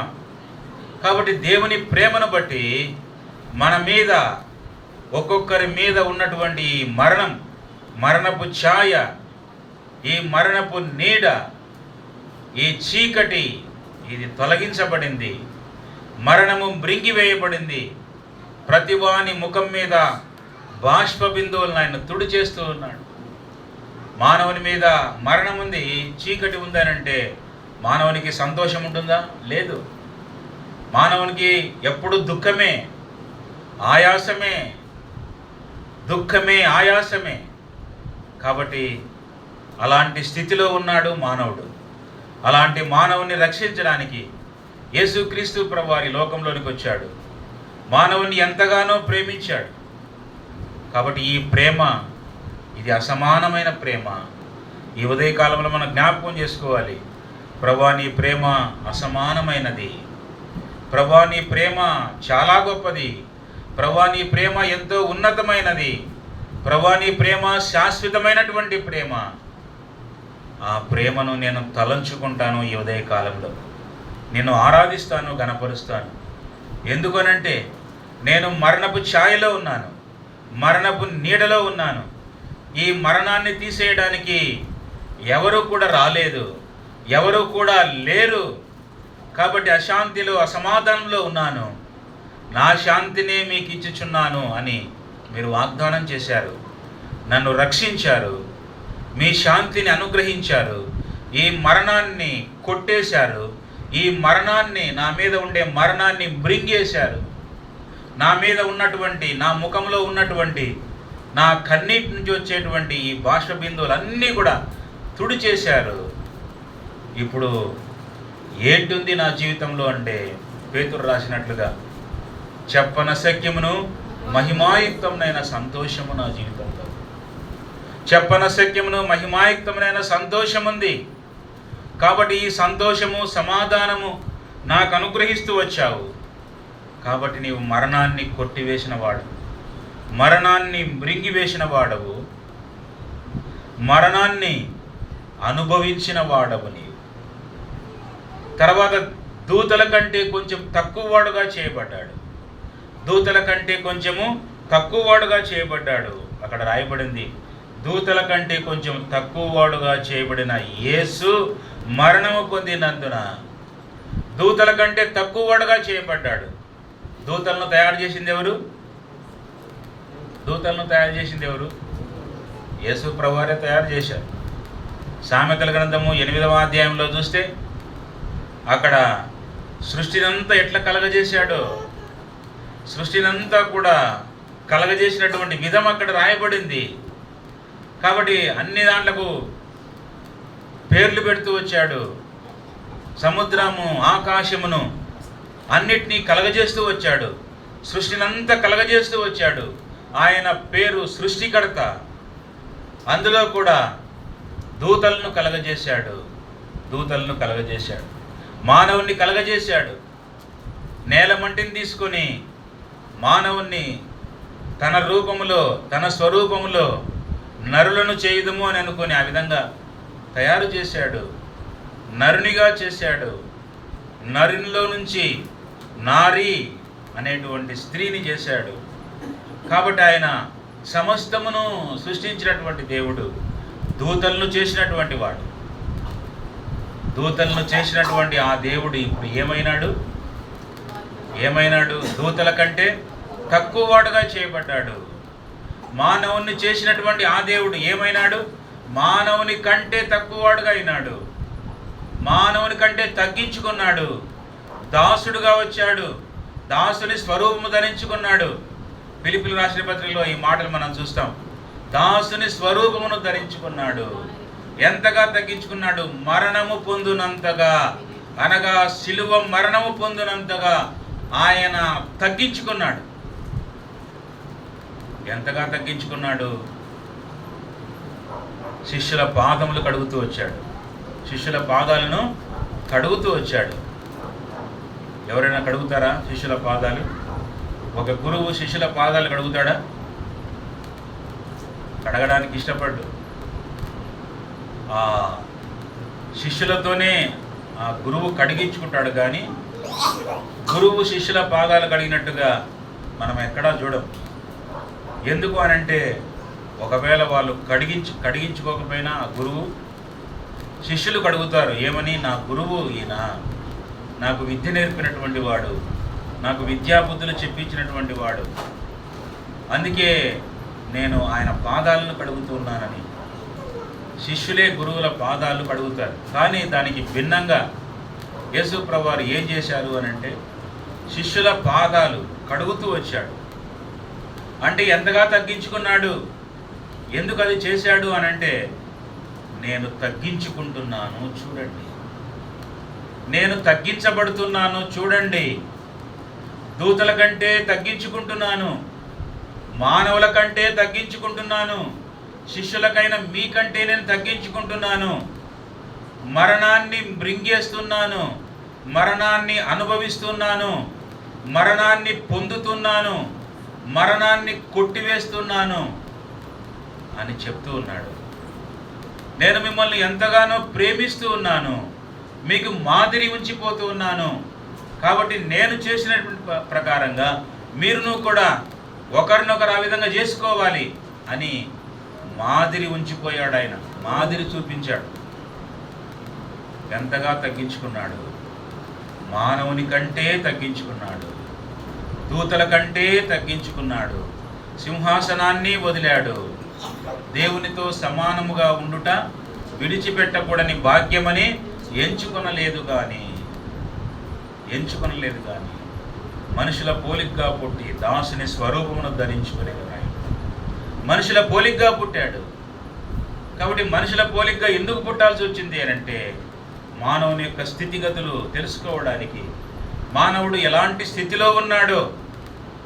కాబట్టి దేవుని ప్రేమను బట్టి మన మీద, ఒక్కొక్కరి మీద ఉన్నటువంటి ఈ మరణపు ఛాయ, ఈ మరణపు నీడ, ఈ చీకటి, ఇది తొలగించబడింది. మరణము మృంగివేయబడింది. ప్రతివాని ముఖం మీద బాష్ప బిందువులను ఆయన తుడి చేస్తూ ఉన్నాడు. మానవుని మీద మరణం ఉంది, చీకటి ఉందనంటే మానవునికి సంతోషం ఉంటుందా? లేదు. మానవునికి ఎప్పుడు దుఃఖమే, ఆయాసమే, దుఃఖమే, ఆయాసమే. కాబట్టి అలాంటి స్థితిలో ఉన్నాడు మానవుడు. అలాంటి మానవుని రక్షించడానికి యేసుక్రీస్తు ప్రభువారి లోకంలోనికి వచ్చాడు. మానవుని ఎంతగానో ప్రేమించాడు. కాబట్టి ఈ ప్రేమ, ఇది అసమానమైన ప్రేమ. ఈ ఉదయకాలంలో మనం జ్ఞాపకం చేసుకోవాలి. ప్రభువా, నీ ప్రేమ అసమానమైనది. ప్రభువా, నీ ప్రేమ చాలా గొప్పది. ప్రభువా, నీ ప్రేమ ఎంతో ఉన్నతమైనది. ప్రభువా, నీ ప్రేమ శాశ్వతమైనటువంటి ప్రేమ. ఆ ప్రేమను నేను తలంచుకుంటాను. ఈ ఉదయకాలంలో నిన్ను ఆరాధిస్తాను, గణపరుస్తాను. ఎందుకనంటే నేను మరణపు ఛాయలో ఉన్నాను, మరణపు నీడలో ఉన్నాను. ఈ మరణాన్ని తీసేయడానికి ఎవరు కూడా రాలేదు, ఎవరు కూడా లేరు. కాబట్టి అశాంతిలో, అసమాధానంలో ఉన్నాను. నా శాంతినే మీకు ఇచ్చుచున్నాను అని మీరు వాగ్దానం చేశారు. నన్ను రక్షించారు, మీ శాంతిని అనుగ్రహించారు, ఈ మరణాన్ని కొట్టేశారు, ఈ మరణాన్ని, నా మీద ఉండే మరణాన్ని మృంగేశారు. నా మీద ఉన్నటువంటి, నా ముఖంలో ఉన్నటువంటి, నా కన్నీటి నుంచి వచ్చేటువంటి ఈ బాష్ప బిందువులన్నీ కూడా తుడి చేశారు. ఇప్పుడు ఏంటుంది నా జీవితంలో అంటే పేతురు రాసినట్లుగా, చెప్పనశక్యమును మహిమాయుక్తమునైన సంతోషము నా జీవితంలో. చెప్పనశక్యమును మహిమాయుక్తమునైన సంతోషం ఉంది. కాబట్టి ఈ సంతోషము, సమాధానము నాకు అనుగ్రహిస్తూ వచ్చావు. కాబట్టి నీవు మరణాన్ని కొట్టివేసిన వాడు, మరణాన్ని మృంగివేసిన వాడవు, మరణాన్ని అనుభవించిన వాడవు నీవు. తర్వాత దూతల కంటే కొంచెం తక్కువ వాడుగా చేయబడ్డాడు. దూతల కంటే కొంచెము తక్కువ వాడుగా చేయబడ్డాడు. అక్కడ రాయబడింది, దూతల కంటే కొంచెం తక్కువ వాడుగా చేయబడిన యేసు మరణము పొందినందున దూతల కంటే తక్కువ వాడుగా చేయబడ్డాడు. దూతలను తయారు చేసింది ఎవరు? దూతలను తయారు చేసింది ఎవరు? యేసు ప్రభువారే తయారు చేశారు. సామెతల గ్రంథము 8వ అధ్యాయంలో చూస్తే అక్కడ సృష్టినంతా ఎట్లా కలగజేశాడో, సృష్టినంతా కూడా కలగజేసినటువంటి విధం అక్కడ రాయబడింది. కాబట్టి అన్ని దాంట్లకు పేర్లు పెడుతూ వచ్చాడు. సముద్రము, ఆకాశమును అన్నిటినీ కలగజేస్తూ వచ్చాడు. సృష్టినంతా కలగజేస్తూ వచ్చాడు. ఆయన పేరు సృష్టికర్త. అందులో కూడా దూతలను కలగజేశాడు, దూతలను కలగజేశాడు, మానవుణ్ణి కలగజేశాడు. నేల మంటిని తీసుకొని మానవుణ్ణి తన రూపములో తన స్వరూపములో నరులను చేయుదుము అని అనుకొని ఆ విధంగా తయారు చేశాడు, నరునిగా చేశాడు. నరునిలో నుంచి నారి అనేటువంటి స్త్రీని చేశాడు. కాబట్టి ఆయన సమస్తమును సృష్టించినటువంటి దేవుడు, దూతలను చేసినటువంటి వాడు. దూతలను చేసినటువంటి ఆ దేవుడు ఇప్పుడు ఏమైనాడు? దూతల కంటే తక్కువ వాడుగా చేయబడ్డాడు. మానవుని చేసినటువంటి ఆ దేవుడు ఏమైనాడు? మానవుని కంటే తక్కువ వాడుగా అయినాడు. మానవుని కంటే తగ్గించుకున్నాడు. దాసుడుగా వచ్చాడు. దాసుని స్వరూపము ధరించుకున్నాడు. ఫిలిప్పీయులకు రాసిన పత్రికలో ఈ మాటలు మనం చూస్తాం. దాసుని స్వరూపమును ధరించుకున్నాడు. ఎంతగా తగ్గించుకున్నాడు? మరణము పొందునంతగా, అనగా శిలువ మరణము పొందునంతగా ఆయన తగ్గించుకున్నాడు. ఎంతగా తగ్గించుకున్నాడు? శిష్యుల పాదములు కడుగుతూ వచ్చాడు. శిష్యుల పాదాలను కడుగుతూ వచ్చాడు. ఎవరైనా కడుగుతారా శిష్యుల పాదాలు? ఒక గురువు శిష్యుల పాదాలు కడుగుతాడా? కడగడానికి ఇష్టపడ్డు. ఆ శిష్యులతోనే ఆ గురువు కడిగించుకుంటాడు, కానీ గురువు శిష్యుల పాదాలు కడిగినట్టుగా మనం ఎక్కడా చూడం. ఎందుకు అనంటే, ఒకవేళ వాళ్ళు కడిగించుకోకపోయినా ఆ గురువు శిష్యులు కడుగుతారు. ఏమని? నా గురువు ఈయన, నాకు విద్య నేర్పినటువంటి వాడు, నాకు విద్యాబుద్ధులు చెప్పించినటువంటి వాడు, అందుకే నేను ఆయన పాదాలను కడుగుతున్నానని శిష్యులే గురువుల పాదాలు కడుగుతారు. కానీ దానికి భిన్నంగా యేసు ప్రభువారు ఏం చేశారు అనంటే, శిష్యుల పాదాలు కడుగుతూ వచ్చాడు. అంటే ఎంతగా తగ్గించుకున్నాడు? ఎందుకు అది చేశాడు అనంటే, నేను తగ్గించుకుంటున్నాను చూడండి, నేను తగ్గించబడుతున్నాను చూడండి, దూతల కంటే తగ్గించుకుంటున్నాను, మానవుల కంటే తగ్గించుకుంటున్నాను, శిష్యులకైన మీకంటే నేను తగ్గించుకుంటున్నాను, మరణాన్ని మృంగేస్తున్నాను, మరణాన్ని అనుభవిస్తున్నాను, మరణాన్ని పొందుతున్నాను, మరణాన్ని కొట్టివేస్తున్నాను అని చెప్తూ ఉన్నాడు. నేను మిమ్మల్ని ఎంతగానో ప్రేమిస్తూ ఉన్నాను, మీకు మాదిరి ఉంచిపోతూ ఉన్నాను. కాబట్టి నేను చేసినటువంటి ప్రకారంగా మీరును కూడా ఒకరినొకరు ఆ విధంగా చేసుకోవాలి అని మాదిరి ఉంచిపోయాడు. ఆయన మాదిరి చూపించాడు. ఎంతగా తగ్గించుకున్నాడు? మానవుని కంటే తగ్గించుకున్నాడు, దూతల కంటే తగ్గించుకున్నాడు, సింహాసనాన్ని వదిలాడు. దేవునితో సమానముగా ఉండుట విడిచిపెట్టకూడని భాగ్యమని ఎంచుకొనలేదు కానీ మనుషుల పోలికగా పుట్టి దాసుని స్వరూపమును ధరించుకునే మనుషుల పోలికగా పుట్టాడు. కాబట్టి మనుషుల పోలికగా ఎందుకు పుట్టాల్సి వచ్చింది అనంటే, మానవుని యొక్క స్థితిగతులు తెలుసుకోవడానికి, మానవుడు ఎలాంటి స్థితిలో ఉన్నాడో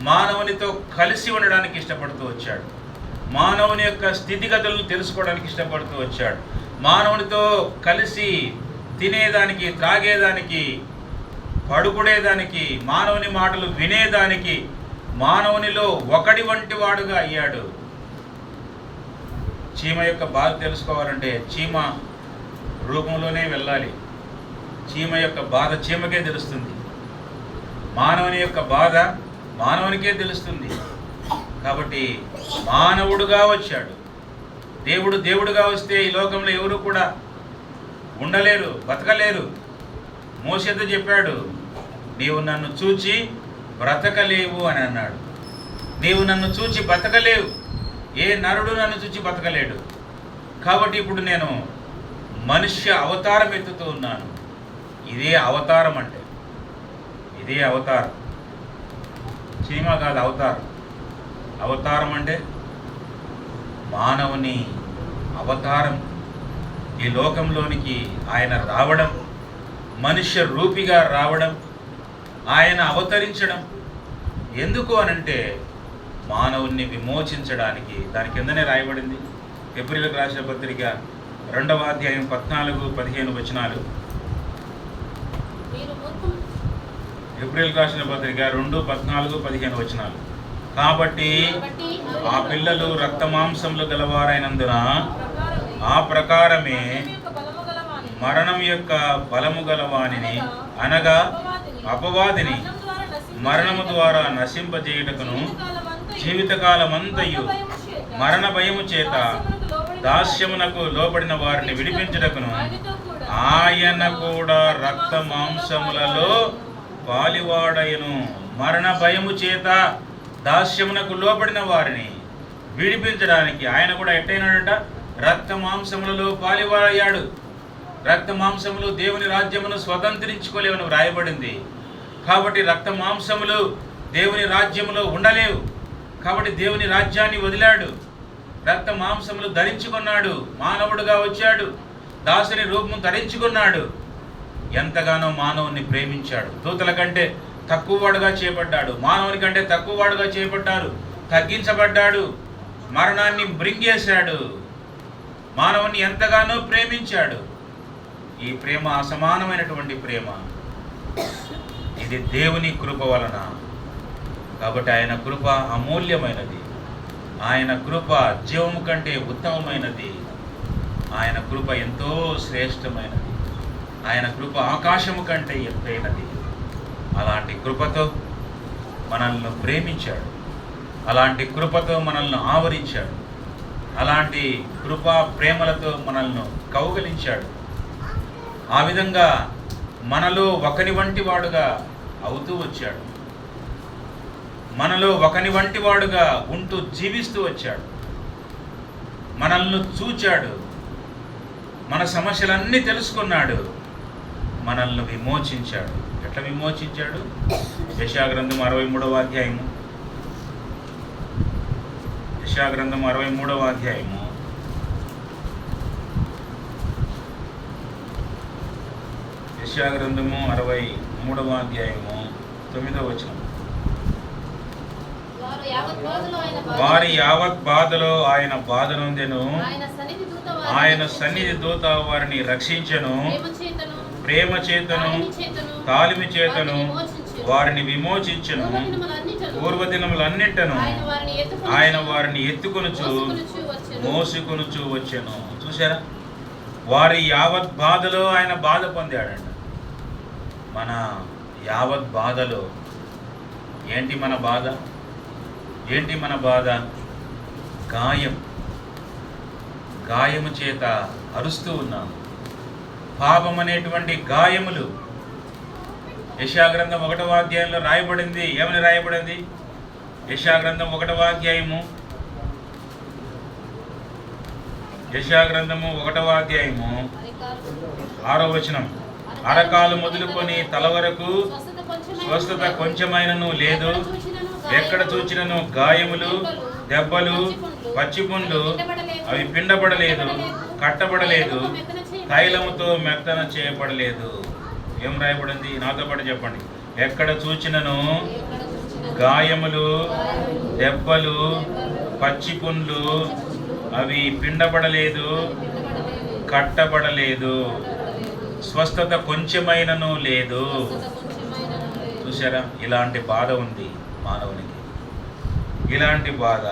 మానవునితో కలిసి ఉండడానికి ఇష్టపడుతూ వచ్చాడు. మానవుని యొక్క స్థితిగతులను తెలుసుకోవడానికి ఇష్టపడుతూ వచ్చాడు. మానవునితో కలిసి తినేదానికి, త్రాగేదానికి, పడుకునేదానికి, మానవుని మాటలు వినేదానికి మానవునిలో ఒకటి వంటి వాడుగా అయ్యాడు. చీమ యొక్క బాధ తెలుసుకోవాలంటే చీమ రూపంలోనే వెళ్ళాలి. చీమ యొక్క బాధ చీమకే తెలుస్తుంది. మానవుని యొక్క బాధ మానవునికే తెలుస్తుంది. కాబట్టి మానవుడుగా వచ్చాడు. దేవుడుగా వస్తే ఈ లోకంలో ఎవరు కూడా ఉండలేరు, బతకలేరు. మోషేతో చెప్పాడు, నీవు నన్ను చూచి బ్రతకలేవు అని అన్నాడు. నీవు నన్ను చూచి బతకలేవు, ఏ నరుడు నన్ను చూచి బతకలేడు. కాబట్టి ఇప్పుడు నేను మనుష్య అవతారం ఎత్తుతూ ఉన్నాను. ఇదే అవతారం అంటే, ఇదే అవతారం. చీమ కాదు అవతారం. అవతారం అంటే మానవుని అవతారం. ఈ లోకంలోనికి ఆయన రావడం, మనుష్య రూపిగా రావడం, ఆయన అవతరించడం. ఎందుకు అనంటే మానవుణ్ణి విమోచించడానికి. దాని కిందనే రాయబడింది హెబ్రీయులకు రాసిన పత్రిక 2వ అధ్యాయం 14-15 వచనాలు. హెబ్రీయులకు రాసిన పత్రిక 2:14-15 వచనాలు. కాబట్టి ఆ పిల్లలు రక్త మాంసములు గలవారైనందున ఆ ప్రకారమే మరణం యొక్క బలము గలవానిని అనగా అపవాదిని మరణము ద్వారా నశింపజేయుటకును జీవితకాలమంతయు మరణ భయము చేత దాస్యమునకు లోబడిన వారిని విడిపించుటకును ఆయన కూడా రక్త మాంసములలో పాలివాడయను. మరణ భయము చేత దాస్యమునకు లోబడిన వారిని విడిపించడానికి ఆయన కూడా ఎట్టయినాడట, రక్త మాంసములలో పాలివాడయ్యాడు. రక్త మాంసములు దేవుని రాజ్యమును స్వతంత్రించుకోలేవని వ్రాయబడింది. కాబట్టి రక్త మాంసములు దేవుని రాజ్యములో ఉండలేవు. కాబట్టి దేవుని రాజ్యాన్ని వదిలాడు, రక్త మాంసములు ధరించుకున్నాడు, మానవుడుగా వచ్చాడు, దాసుని రూపం ధరించుకున్నాడు. ఎంతగానో మానవుని ప్రేమించాడు. దూతల కంటే తక్కువవాడుగా చేపడ్డాడు, మానవుని కంటే తక్కువవాడుగా చేపట్టారు, తగ్గించబడ్డాడు, మరణాన్ని మృంగేశాడు. మానవుని ఎంతగానో ప్రేమించాడు. ఈ ప్రేమ అసమానమైనటువంటి ప్రేమ. ఇది దేవుని కృప వలన. కాబట్టి ఆయన కృప అమూల్యమైనది, ఆయన కృప జీవము కంటే ఉత్తమమైనది, ఆయన కృప ఎంతో శ్రేష్టమైనది, ఆయన కృప ఆకాశము కంటే ఎత్తైనది. అలాంటి కృపతో మనల్ని ప్రేమించాడు, అలాంటి కృపతో మనల్ని ఆవరించాడు, అలాంటి కృపా ప్రేమలతో మనల్ని కౌగలించాడు. ఆ విధంగా మనలో ఒకని వంటి వాడుగా అవుతూ వచ్చాడు, మనలో ఒకని వంటి వాడుగా ఉంటూ జీవిస్తూ వచ్చాడు. మనల్ని చూచాడు, మన సమస్యలన్నీ తెలుసుకున్నాడు, మనల్ని విమోచించాడు. ఎట్లా విమోచించాడు? యెషయా-గ్రంథం 63వ అధ్యాయము, యెషయా-గ్రంథం 63వ అధ్యాయము, యెషయా-గ్రంథము 63వ అధ్యాయము 9వ వచనం. వారి యావత్ బాధలో ఆయన బాధ నొందెను, ఆయన సన్నిధి దూత వారిని రక్షించెను, ప్రేమ చేతను తాలిమి చేతను వారిని విమోచించెను. పూర్వదినములన్నింటను ఆయన వారిని ఎత్తుకొనుచు మోసుకొనుచు వచ్చెను. చూసారా, వారి యావత్ బాధలో ఆయన బాధ పొందాడంట. మన యావత్ బాధలో ఏంటి మన బాధ? ఏంటి మన బాధ? గాయము చేత అరుస్తూ ఉన్నాము. పాపం అనేటువంటి గాయములు. యెషయా-గ్రంథం 1వ అధ్యాయంలో రాయబడింది. ఏమని రాయబడింది? యెషయా-గ్రంథం 1వ అధ్యాయము, యెషయా-గ్రంథము 1వ అధ్యాయము 6వ వచనం. అరకాలు మొదలుకొని తల వరకు స్వస్థత కొంచెమైనను లేదు, ఎక్కడ చూచినను గాయములు, దెబ్బలు, పచ్చిపుండ్లు, అవి పిండబడలేదు, కట్టబడలేదు, తైలముతో మెత్తన చేయబడలేదు. ఏం రాయబడింది? నాతో పాటు చెప్పండి. ఎక్కడ చూచినను గాయములు, దెబ్బలు, పచ్చిపుండ్లు, అవి పిండబడలేదు, కట్టబడలేదు, స్వస్థత కొంచెమైనను లేదు. చూసారా, ఇలాంటి బాధ ఉంది మానవునికి, ఇలాంటి బాధ.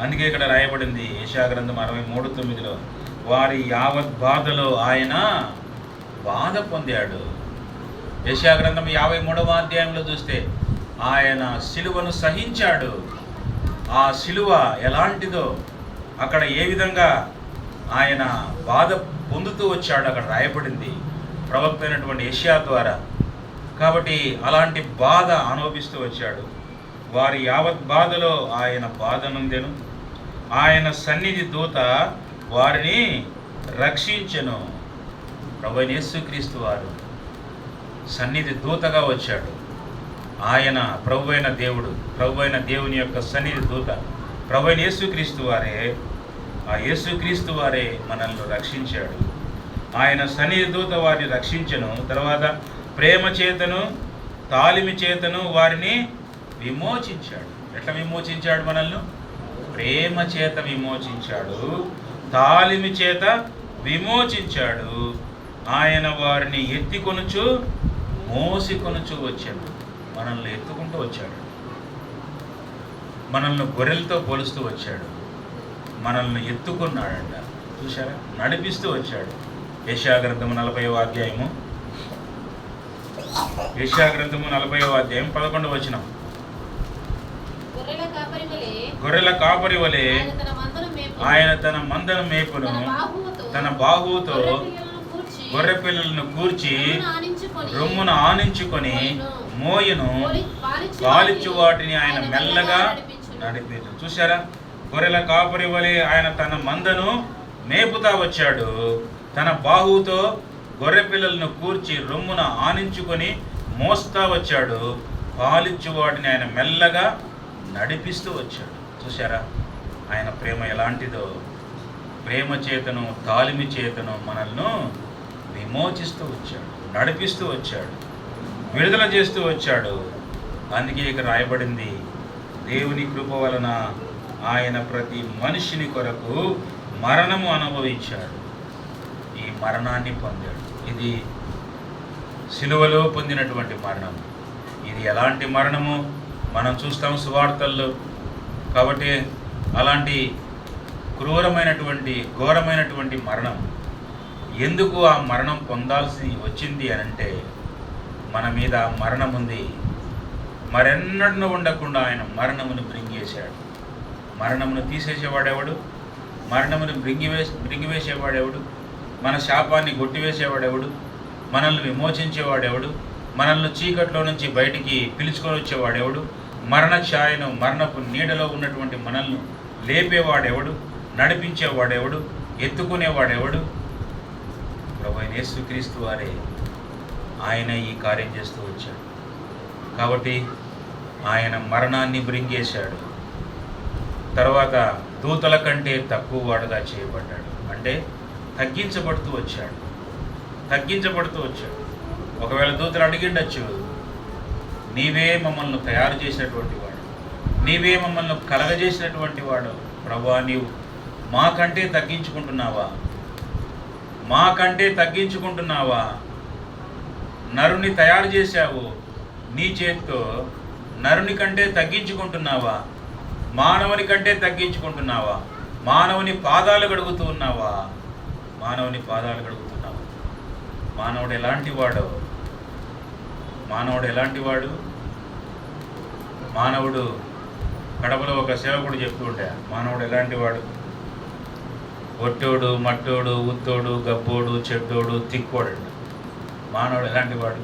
అందుకే ఇక్కడ రాయబడింది యెషయా-గ్రంథం 63:9లో, వారి యావత్ బాధలో ఆయన బాధ పొందాడు. యెషయా-గ్రంథం 53వ అధ్యాయంలో చూస్తే ఆయన సిలువను సహించాడు. ఆ సిలువ ఎలాంటిదో, అక్కడ ఏ విధంగా ఆయన బాధ పొందుతూ వచ్చాడు అక్కడ రాయబడింది ప్రవక్త అయినటువంటి యెషయా ద్వారా. కాబట్టి అలాంటి బాధ అనుభవిస్తూ వచ్చాడు. వారి యావత్ బాధలో ఆయన బాధ నొందెను, ఆయన సన్నిధి దూత వారిని రక్షించెను. ప్రభువైన యేసుక్రీస్తు వారు సన్నిధి దూతగా వచ్చాడు. ఆయన ప్రభువైన దేవుడు, ప్రభువైన దేవుని యొక్క సన్నిధి దూత ప్రభువైన యేసుక్రీస్తు వారే. ఆ యేసుక్రీస్తు వారే మనల్ని రక్షించాడు. ఆయన సన్నిధి దూత వారిని రక్షించెను. తర్వాత ప్రేమ చేతను తాలిమి చేతను వారిని విమోచించాడు. ఎట్లా విమోచించాడు మనల్ని? ప్రేమ చేత విమోచించాడు, తాలిమి చేత విమోచించాడు. ఆయన వారిని ఎత్తికొనుచు మోసికొనుచు వచ్చాడు. మనల్ని ఎత్తుకుంటూ వచ్చాడు. మనల్ని గొర్రెలతో పోలుస్తూ వచ్చాడు, మనల్ని ఎత్తుకున్నాడంట. చూశారా, నడిపిస్తూ వచ్చాడు. యెషయా గ్రంథము 40వ అధ్యాయము, యెషయా గ్రంథము 40వ అధ్యాయం 11వ వచనం. గొర్రెల కాపరి వలె ఆయన తన మందను మేపును, తన బాహువుతో గొర్రె పిల్లలను కూర్చి రొమ్మును ఆనించుకొని మోయను, పాలిచ్చు వాటిని ఆయన మెల్లగా నడిపించు. చూశారా, గొర్రెల కాపరి వలె ఆయన తన మందను మేపుతా వచ్చాడు, తన బాహువుతో గొర్రె పిల్లలను కూర్చి రొమ్మున ఆనించుకొని మోస్తా వచ్చాడు, పాలిచ్చు వాటిని ఆయన మెల్లగా నడిపిస్తూ వచ్చాడు. చూశారా, ఆయన ప్రేమ ఎలాంటిదో. ప్రేమ చేతను తాలిమి చేతను మనల్ని విమోచిస్తూ వచ్చాడు, నడిపిస్తూ వచ్చాడు, విడుదల చేస్తూ వచ్చాడు. అందుకే ఇక రాయబడింది, దేవుని కృప వలన ఆయన ప్రతి మనిషిని కొరకు మరణము అనుభవించాడు, ఈ మరణాన్ని పొందాడు. ఇది సిలువలో పొందినటువంటి మరణం. ఇది ఎలాంటి మరణము మనం చూస్తాం సువార్తల్లో. కాబట్టి అలాంటి క్రూరమైనటువంటి ఘోరమైనటువంటి మరణం ఎందుకు ఆ మరణం పొందాల్సి వచ్చింది అనంటే, మన మీద మరణం ఉంది. మరెన్నడూ ఉండకుండా ఆయన మరణమును బ్రింగేశాడు. మరణమును తీసేసేవాడెవడు? మరణమును బ్రింగివేసేవాడెవడు? మన శాపాన్ని కొట్టివేసేవాడెవడు? మనల్ని విమోచించేవాడెవడు? మనల్ని చీకట్లో నుంచి బయటికి పిలుచుకొని వచ్చేవాడెవడు? మరణ ఛాయను, మరణపు నీడలో ఉన్నటువంటి మనల్ని లేపేవాడెవడు? నడిపించేవాడెవడు? ఎత్తుకునేవాడెవడు? ప్రభువైన యేసుక్రీస్తు వారే. ఆయన ఈ కార్యం చేస్తూ వచ్చాడు. కాబట్టి ఆయన మరణాన్ని బ్రింగేశాడు. తర్వాత దూతల కంటే తక్కువ వాడుగా చేయబడ్డాడు. అంటే తగ్గించబడుతూ వచ్చాడు. ఒకవేళ దూతలు అడిగిండొచ్చు, నీవే మమ్మల్ని తయారు చేసినటువంటి వాడు, నీవే మమ్మల్ని కలగజేసినటువంటి వాడు ప్రభువా, నీవు మాకంటే తగ్గించుకుంటున్నావా? నరుని తయారు చేశావు నీ చేతితో, నరుని కంటే తగ్గించుకుంటున్నావా? మానవుని కంటే తగ్గించుకుంటున్నావా? మానవుని పాదాలు కడుగుతున్నావా? మానవుడు ఎలాంటి వాడు? మానవుడు కడపలో ఒక సేవకుడు చెప్తూ ఉంటే, మానవుడు ఎలాంటి వాడు? ఒట్టోడు, మట్టోడు, ఉత్తోడు, గబ్బోడు, చెడ్డోడు, తిక్కోడు. మానవుడు ఎలాంటి వాడు?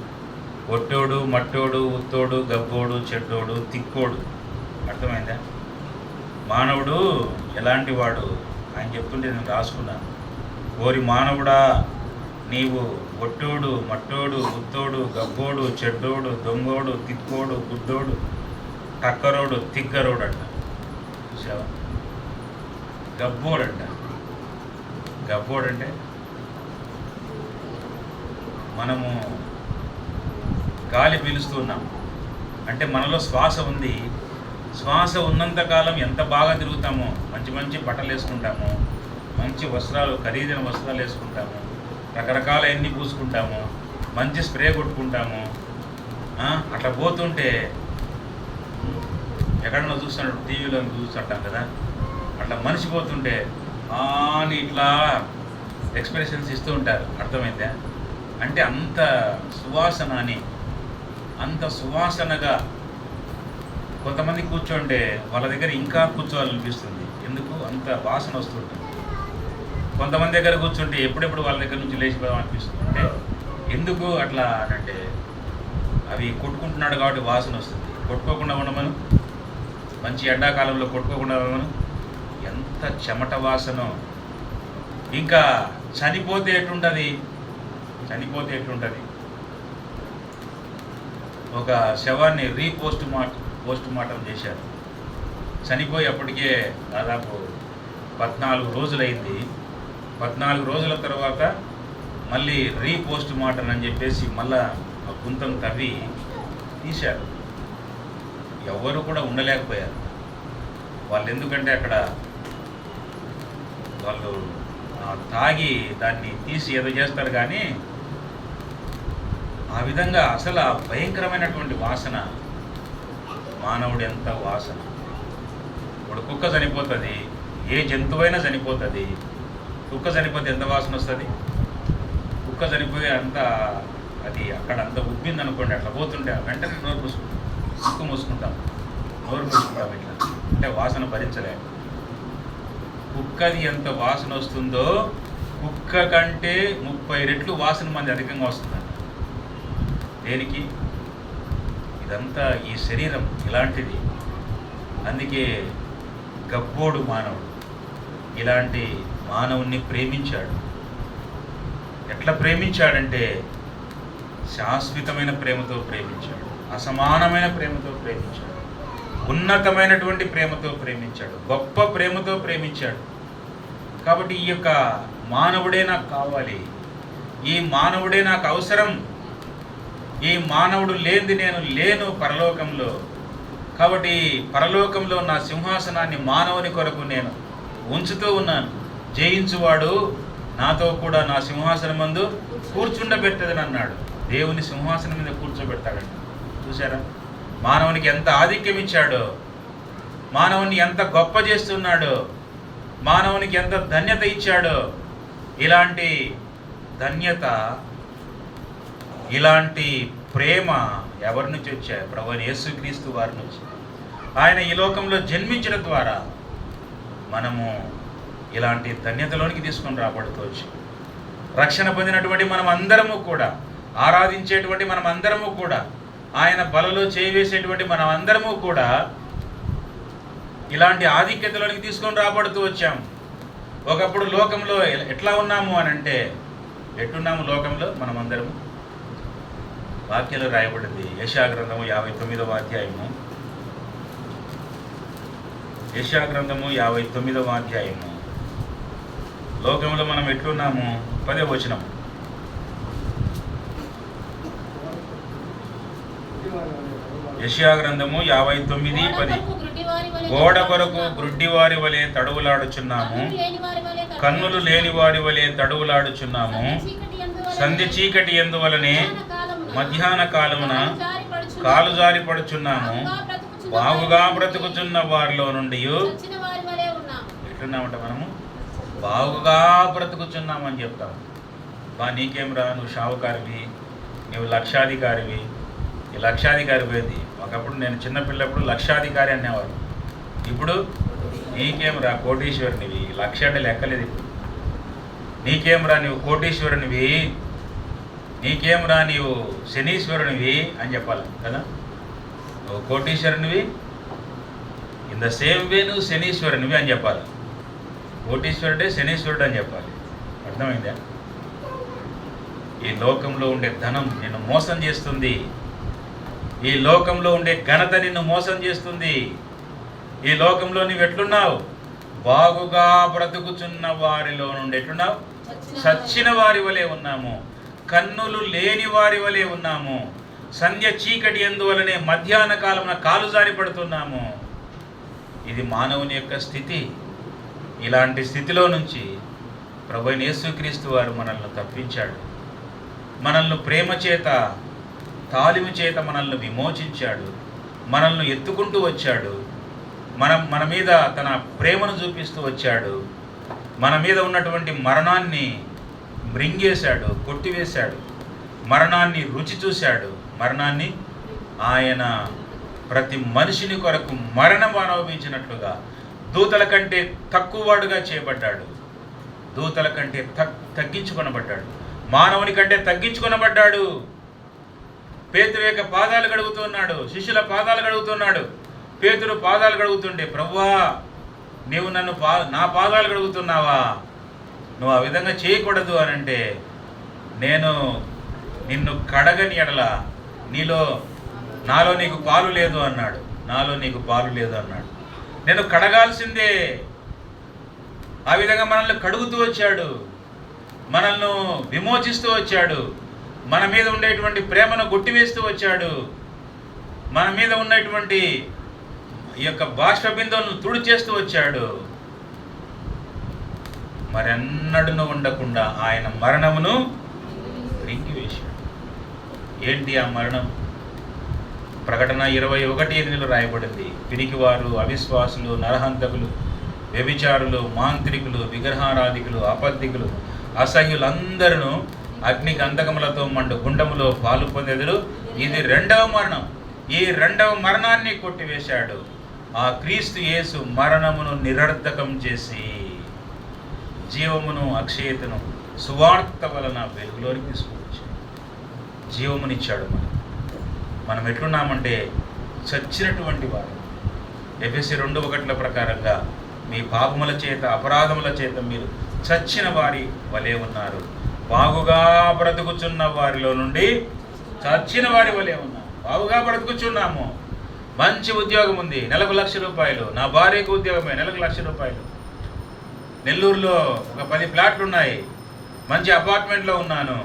ఒట్టోడు, మట్టోడు, ఉత్తోడు, గబ్బోడు, చెడ్డోడు, తిక్కోడు. అర్థమైందా? మానవుడు ఎలాంటి వాడు ఆయన చెప్తుంటే నేను రాసుకున్నాను. ఓరి మానవుడా, నీవు ఒట్టోడు, మట్టోడు, ఉత్తోడు, గబ్బోడు, చెడ్డోడు, దొంగోడు, తిక్కోడు, గుడ్డోడు, టక్కరోడు, తిగ్గరోడు అంట. చూసావా? గబ్బోడంటే మనము గాలి పీలుస్తున్నాం అంటే మనలో శ్వాస ఉంది. శ్వాస ఉన్నంతకాలం ఎంత బాగా తిరుగుతామో, మంచి మంచి బట్టలు వేసుకుంటాము, మంచి వస్త్రాలు, ఖరీదైన వస్త్రాలు వేసుకుంటాము, రకరకాల ఎన్ని పూసుకుంటాము, మంచి స్ప్రే కొట్టుకుంటాము. అట్లా పోతుంటే ఎక్కడన్నా చూస్తున్నాడు, టీవీలో చూస్తుంటాం కదా, అట్లా మనిషి పోతుంటే అని ఇట్లా ఎక్స్ప్రెషన్స్ ఇస్తూ ఉంటారు. అర్థమైందా? అంటే అంత సువాసనగా కొంతమంది కూర్చోంటే వాళ్ళ దగ్గర ఇంకా కూర్చోవాలనిపిస్తుంది. ఎందుకు? అంత వాసన వస్తుంటుంది. కొంతమంది దగ్గర కూర్చుంటే ఎప్పుడెప్పుడు వాళ్ళ దగ్గర నుంచి లేచిపోదాం అనిపిస్తుంది. అంటే ఎందుకు అట్లా అంటే, అవి కొట్టుకుంటున్నాడు కాబట్టి వాసన వస్తుంది. కొట్టుకోకుండా ఉండమను, మంచి ఎండాకాలంలో కొట్టుకోకుండా ఉండమను, ఎంత చెమట వాసనో. ఇంకా చనిపోతే ఎట్లుంటుంది? ఒక శవాన్ని పోస్ట్ మార్టం చేశారు. చనిపోయి అప్పటికే దాదాపు 14 రోజులైంది. 14 రోజుల తర్వాత మళ్ళీ పోస్ట్ మార్టం అని చెప్పేసి మళ్ళా ఆ గుంతం తవ్వి తీశారు. ఎవరు కూడా ఉండలేకపోయారు వాళ్ళు. ఎందుకంటే అక్కడ వాళ్ళు తాగి దాన్ని తీసి ఏదో చేస్తారు, కానీ ఆ విధంగా అసలు ఆ భయంకరమైనటువంటి వాసన. మానవుడు ఎంత వాసన! ఇప్పుడు కుక్క చనిపోతుంది, ఏ జంతువైనా చనిపోతుంది. కుక్క చనిపోతే ఎంత వాసన వస్తుంది? కుక్క చనిపోయి అంత అది అక్కడ అంత ఉబ్బింది అనుకోండి, అట్లా పోతుంటే వెంటనే నోరు మూసుకుంటాం, ముక్కు మూసుకుంటాం, నోరు మూసుకుంటాం, ఇట్లా అంటే వాసన భరించలే. కుక్కది ఎంత వాసన వస్తుందో కుక్క కంటే 30 రెట్లు వాసన మంది అధికంగా వస్తుందంట. దేనికి? ఇదంతా ఈ శరీరం ఇలాంటిది. అందుకే గబ్బోడు మానవుడు ఇలాంటి మానవుణ్ణి ప్రేమించాడు. ఎట్లా ప్రేమించాడంటే శాశ్వతమైన ప్రేమతో ప్రేమించాడు, అసమానమైన ప్రేమతో ప్రేమించాడు, ఉన్నతమైనటువంటి ప్రేమతో ప్రేమించాడు, గొప్ప ప్రేమతో ప్రేమించాడు. కాబట్టి ఈ యొక్క మానవుడే నాకు కావాలి, ఈ మానవుడే నాకు అవసరం, ఈ మానవుడు లేనిది నేను లేను పరలోకంలో. కాబట్టి పరలోకంలో నా సింహాసనాన్ని మానవుని కొరకు నేను ఉంచుతూ ఉన్నాను. జయించువాడు నాతో కూడా నా సింహాసనం మందు కూర్చుండబెట్టదని అన్నాడు. దేవుని సింహాసనం మీద కూర్చోబెడతాడంట. చూసారా మానవునికి ఎంత ఆధిక్యం ఇచ్చాడో, మానవుని ఎంత గొప్ప చేస్తున్నాడో, మానవునికి ఎంత ధన్యత ఇచ్చాడో. ఇలాంటి ధన్యత, ఇలాంటి ప్రేమ ఎవరి నుంచి వచ్చాయి? ప్రభువైన యేసుక్రీస్తు వారి నుంచి. ఆయన ఈ లోకంలో జన్మించడం ద్వారా మనము ఇలాంటి ధన్యతలోనికి తీసుకొని రాబడుకోవచ్చు. రక్షణ పొందినటువంటి మనం అందరము కూడా, ఆరాధించేటువంటి మనం అందరము కూడా, ఆయన బలలో చేయివేసేటువంటి మనం అందరము కూడా ఇలాంటి ఆధిక్యతలోనికి తీసుకొని రాబడుతూ వచ్చాం. ఒకప్పుడు లోకంలో ఎట్లా ఉన్నాము అని అంటే, ఎట్టున్నాము లోకంలో మనమందరము? వాక్యాలు రాయబడింది. యెషయా గ్రంథము 59వ అధ్యాయము, యెషయా గ్రంథము 59వ అధ్యాయము. లోకంలో మనం ఎట్లున్నాము? 10వ వచనం. యెషయా గ్రంథము 59:10. గోడ కొరకు గ్రుడ్డివారి వలె తడువులాడుచున్నాము, కన్నులు లేని వారి వలె తడువులాడుచున్నాము. సంధ్య చీకటి ఎందువలనే మధ్యాహ్న కాలమున కాలు జారి పడుచున్నాము. బాగుగా బ్రతుకుచున్న వారిలో నుండి ఎట్లున్నామంట? మనము బాగుగా బ్రతుకుచున్నామని చెప్తాం. నీకేం రా, నువ్వు షావుకారివి, నువ్వు లక్షాధికారివి. ఈ లక్షాధికారి పోయింది. ఒకప్పుడు నేను చిన్నపిల్లప్పుడు లక్షాధికారి అనేవారు. ఇప్పుడు నీకేం రా కోటీశ్వరునివి, లక్ష అంటే లెక్కలేదు. ఇప్పుడు నీకేం రా నువ్వు కోటీశ్వరునివి, నీకేం రా నీవు శనీశ్వరునివి అని చెప్పాలి కదా. నువ్వు కోటీశ్వరునివి, ఇన్ ద సేమ్ వే నువ్వు శనీశ్వరునివి అని చెప్పాలి. కోటీశ్వరుడే శనీశ్వరుడు అని చెప్పాలి. అర్థమైందా? ఈ లోకంలో ఉండే ధనం నిన్ను మోసం చేస్తుంది. ఈ లోకంలో ఉండే ఘనత నిన్ను మోసం చేస్తుంది. ఈ లోకంలో నువ్వు ఎట్లున్నావు? బాగుగా బ్రతుకుచున్న వారిలో నుండి ఎట్లున్నావు? చచ్చిన వారి వలె ఉన్నాము, కన్నులు లేని వారి వలె ఉన్నాము. సంధ్య చీకటి ఎందువలనే మధ్యాహ్న కాలమున కాలు జారి పడుతున్నాము. ఇది మానవుని యొక్క స్థితి. ఇలాంటి స్థితిలో నుంచి ప్రభువైన యేసుక్రీస్తు వారు మనల్ని తప్పించాడు. మనల్ని ప్రేమ చేత, తాలిము చేత మనల్ని విమోచించాడు. మనల్ని ఎత్తుకుంటూ వచ్చాడు. మన మీద తన ప్రేమను చూపిస్తూ వచ్చాడు. మన మీద ఉన్నటువంటి మరణాన్ని మృంగేశాడు, కొట్టివేశాడు. మరణాన్ని రుచి చూశాడు. మరణాన్ని ఆయన ప్రతి మనిషిని కొరకు మరణం అనుభవించినట్లుగా దూతల కంటే తక్కువవాడుగా చేయబడ్డాడు. దూతల కంటే తగ్గించుకొనబడ్డాడు. మానవుని కంటే తగ్గించుకొనబడ్డాడు. పేతురు యొక్క పాదాలు గడుగుతున్నాడు, శిష్యుల పాదాలు గడుగుతున్నాడు. పేతురు పాదాలు గడుగుతుంటే, ప్రభువా నీవు నా పాదాలు గడుగుతున్నావా? నువ్వు ఆ విధంగా చేయకూడదు అని అంటే, నేను నిన్ను కడగని ఎడల నాలో నీకు పాలు లేదు అన్నాడు. నాలో నీకు పాలు లేదు అన్నాడు. నేను కడగాల్సిందే. ఆ విధంగా మనల్ని కడుగుతూ వచ్చాడు, మనల్ని విమోచిస్తూ వచ్చాడు, మన మీద ఉండేటువంటి ప్రేమను కొట్టివేస్తూ వచ్చాడు, మన మీద ఉన్నటువంటి ఈ యొక్క బాష్ప బిందువులను తుడిచేస్తూ వచ్చాడు. మరెన్నడూ ఉండకుండా ఆయన మరణమును రింగివేశాడు. ఏంటి ఆ మరణం? ప్రకటన 21:8 రాయబడింది, పిరికివారు, అవిశ్వాసులు, నరహంతకులు, వ్యభిచారులు, మాంత్రికులు, విగ్రహారాధికులు, అబద్ధికులు, అసహ్యులందరూ అగ్ని గంధకములతో మండు గుండములో పాలు పొందెదరు. ఇది రెండవ మరణం. ఈ రెండవ మరణాన్ని కొట్టివేశాడు. ఆ క్రీస్తు యేసు మరణమును నిరర్ధకం చేసి జీవమును, అక్షయతను సువార్త వలన వెలుగులోకి తీసుకొచ్చాడు. జీవమునిచ్చాడు. మనం ఎట్లున్నామంటే చచ్చినటువంటి వారు. ఎఫెసీ 2:1 ప్రకారంగా మీ పాపముల చేత, అపరాధముల చేత మీరు చచ్చిన వారి వలె ఉన్నారు. బాగుగా బ్రతుకుచున్న వారిలో నుండి చచ్చిన వారి వలె ఉన్నారు. బాగుగా బ్రతుకుచున్నాము. మంచి ఉద్యోగం ఉంది, నెలకు ₹1,00,000. నా భార్యకు ఉద్యోగమే, నెలకు ₹1,00,000. నెల్లూరులో ఒక 10 ప్లాట్లు ఉన్నాయి. మంచి అపార్ట్మెంట్లో ఉన్నాను.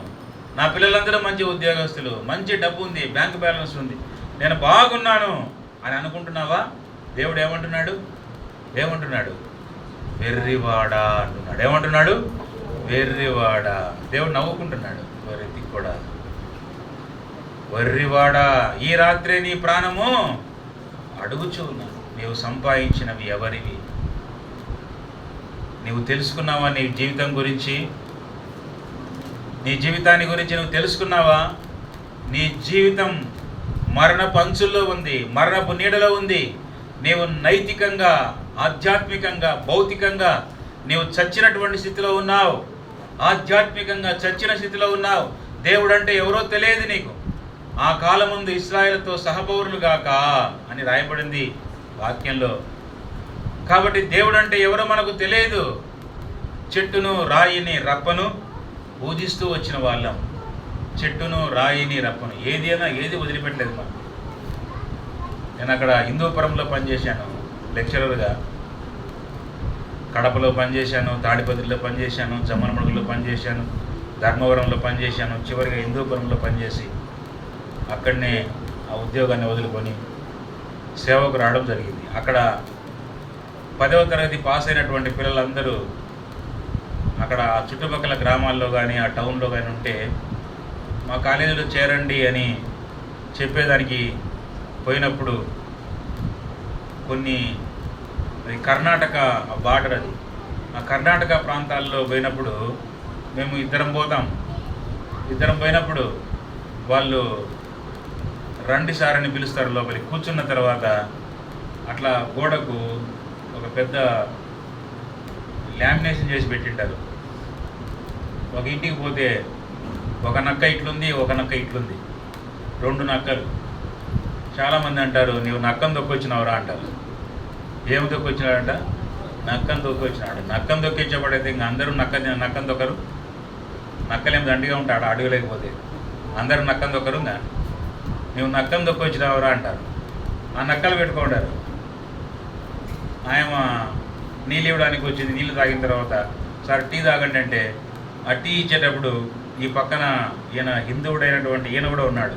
నా పిల్లలందరూ మంచి ఉద్యోగస్తులు, మంచి డబ్బు ఉంది, బ్యాంక్ బ్యాలెన్స్ ఉంది, నేను బాగున్నాను అని అనుకుంటున్నావా? దేవుడు ఏమంటున్నాడు? వెర్రివాడా అంటున్నాడు. ఏమంటున్నాడు? వెర్రివాడా. దేవుడు నవ్వుకుంటున్నాడు. వెర్రి కూడా, వెర్రివాడా, ఈ రాత్రే నీ ప్రాణము అడుగుచూ ఉన్నాను. నీవు సంపాదించినవి ఎవరివి? నీవు తెలుసుకున్నావా? నీ జీవితం గురించి, నీ జీవితాన్ని గురించి నువ్వు తెలుసుకున్నావా? నీ జీవితం మరణపు అంచుల్లో ఉంది, మరణపు నీడలో ఉంది. నీవు నైతికంగా, ఆధ్యాత్మికంగా, భౌతికంగా నీవు చచ్చినటువంటి స్థితిలో ఉన్నావు. ఆధ్యాత్మికంగా చచ్చిన స్థితిలో ఉన్నావు. దేవుడు అంటే ఎవరో తెలియదు నీకు. ఆ కాలం ముందు ఇశ్రాయేలుతో సహపౌరులు గాక అని రాయబడింది వాక్యంలో. కాబట్టి దేవుడు అంటే ఎవరో మనకు తెలియదు. చెట్టును, రాయిని, రప్పను పూజిస్తూ వచ్చిన వాళ్ళం. చెట్టును, రాయిని, రప్పను ఏది వదిలిపెట్టలేదు మనం. నేను అక్కడ హిందూపురంలో పనిచేశాను లెక్చరర్గా. కడపలో పనిచేశాను, తాడిపత్రిలో పనిచేశాను, జమ్మలమడుగులో పనిచేశాను, ధర్మవరంలో పనిచేశాను. చివరిగా హిందూపురంలో పనిచేసి అక్కడనే ఆ ఉద్యోగాన్ని వదులుకొని సేవకు రావడం జరిగింది. అక్కడ 10వ తరగతి పాస్ అయినటువంటి పిల్లలందరూ అక్కడ ఆ చుట్టుపక్కల గ్రామాల్లో కానీ, ఆ టౌన్లో కానీ ఉంటే మా కాలేజీలో చేరండి అని చెప్పేదానికి పోయినప్పుడు, కొన్ని అది కర్ణాటక బార్డర్, అది ఆ కర్ణాటక ప్రాంతాల్లో పోయినప్పుడు మేము ఇద్దరం పోయినప్పుడు వాళ్ళు రండి సార్ అని పిలుస్తారు. లోపలికి కూర్చున్న తర్వాత అట్లా గోడకు ఒక పెద్ద లామినేషన్ చేసి పెట్టింటారు. ఒక ఇంటికి పోతే ఒక నక్క ఇట్లుంది, ఒక నక్క ఇట్లుంది, 2 నక్కలు. చాలామంది అంటారు, నీవు నక్కను దొక్కొచ్చినావురా అంటారు. ఏమి దొక్కొచ్చినాడంట? నక్కను దొక్కొచ్చినాడు. నక్కను దొక్కించబడైతే ఇంకా అందరూ నక్కను దొక్కరు. నక్కలేం దండిగా ఉంటాడు అడుగు లేకపోతే. అందరూ నక్కను దొక్కరు. ఇంకా నీవు నక్కను దొక్కొచ్చినావురా అంటారు. ఆ నక్కలు పెట్టుకుంటారు. ఆయన నీళ్ళు ఇవ్వడానికి వచ్చింది. నీళ్ళు తాగిన తర్వాత సార్ టీ తాగండి అంటే ఆ టీ ఇచ్చేటప్పుడు ఈ పక్కన ఈయన హిందువుడైనటువంటి ఈయన కూడా ఉన్నాడు,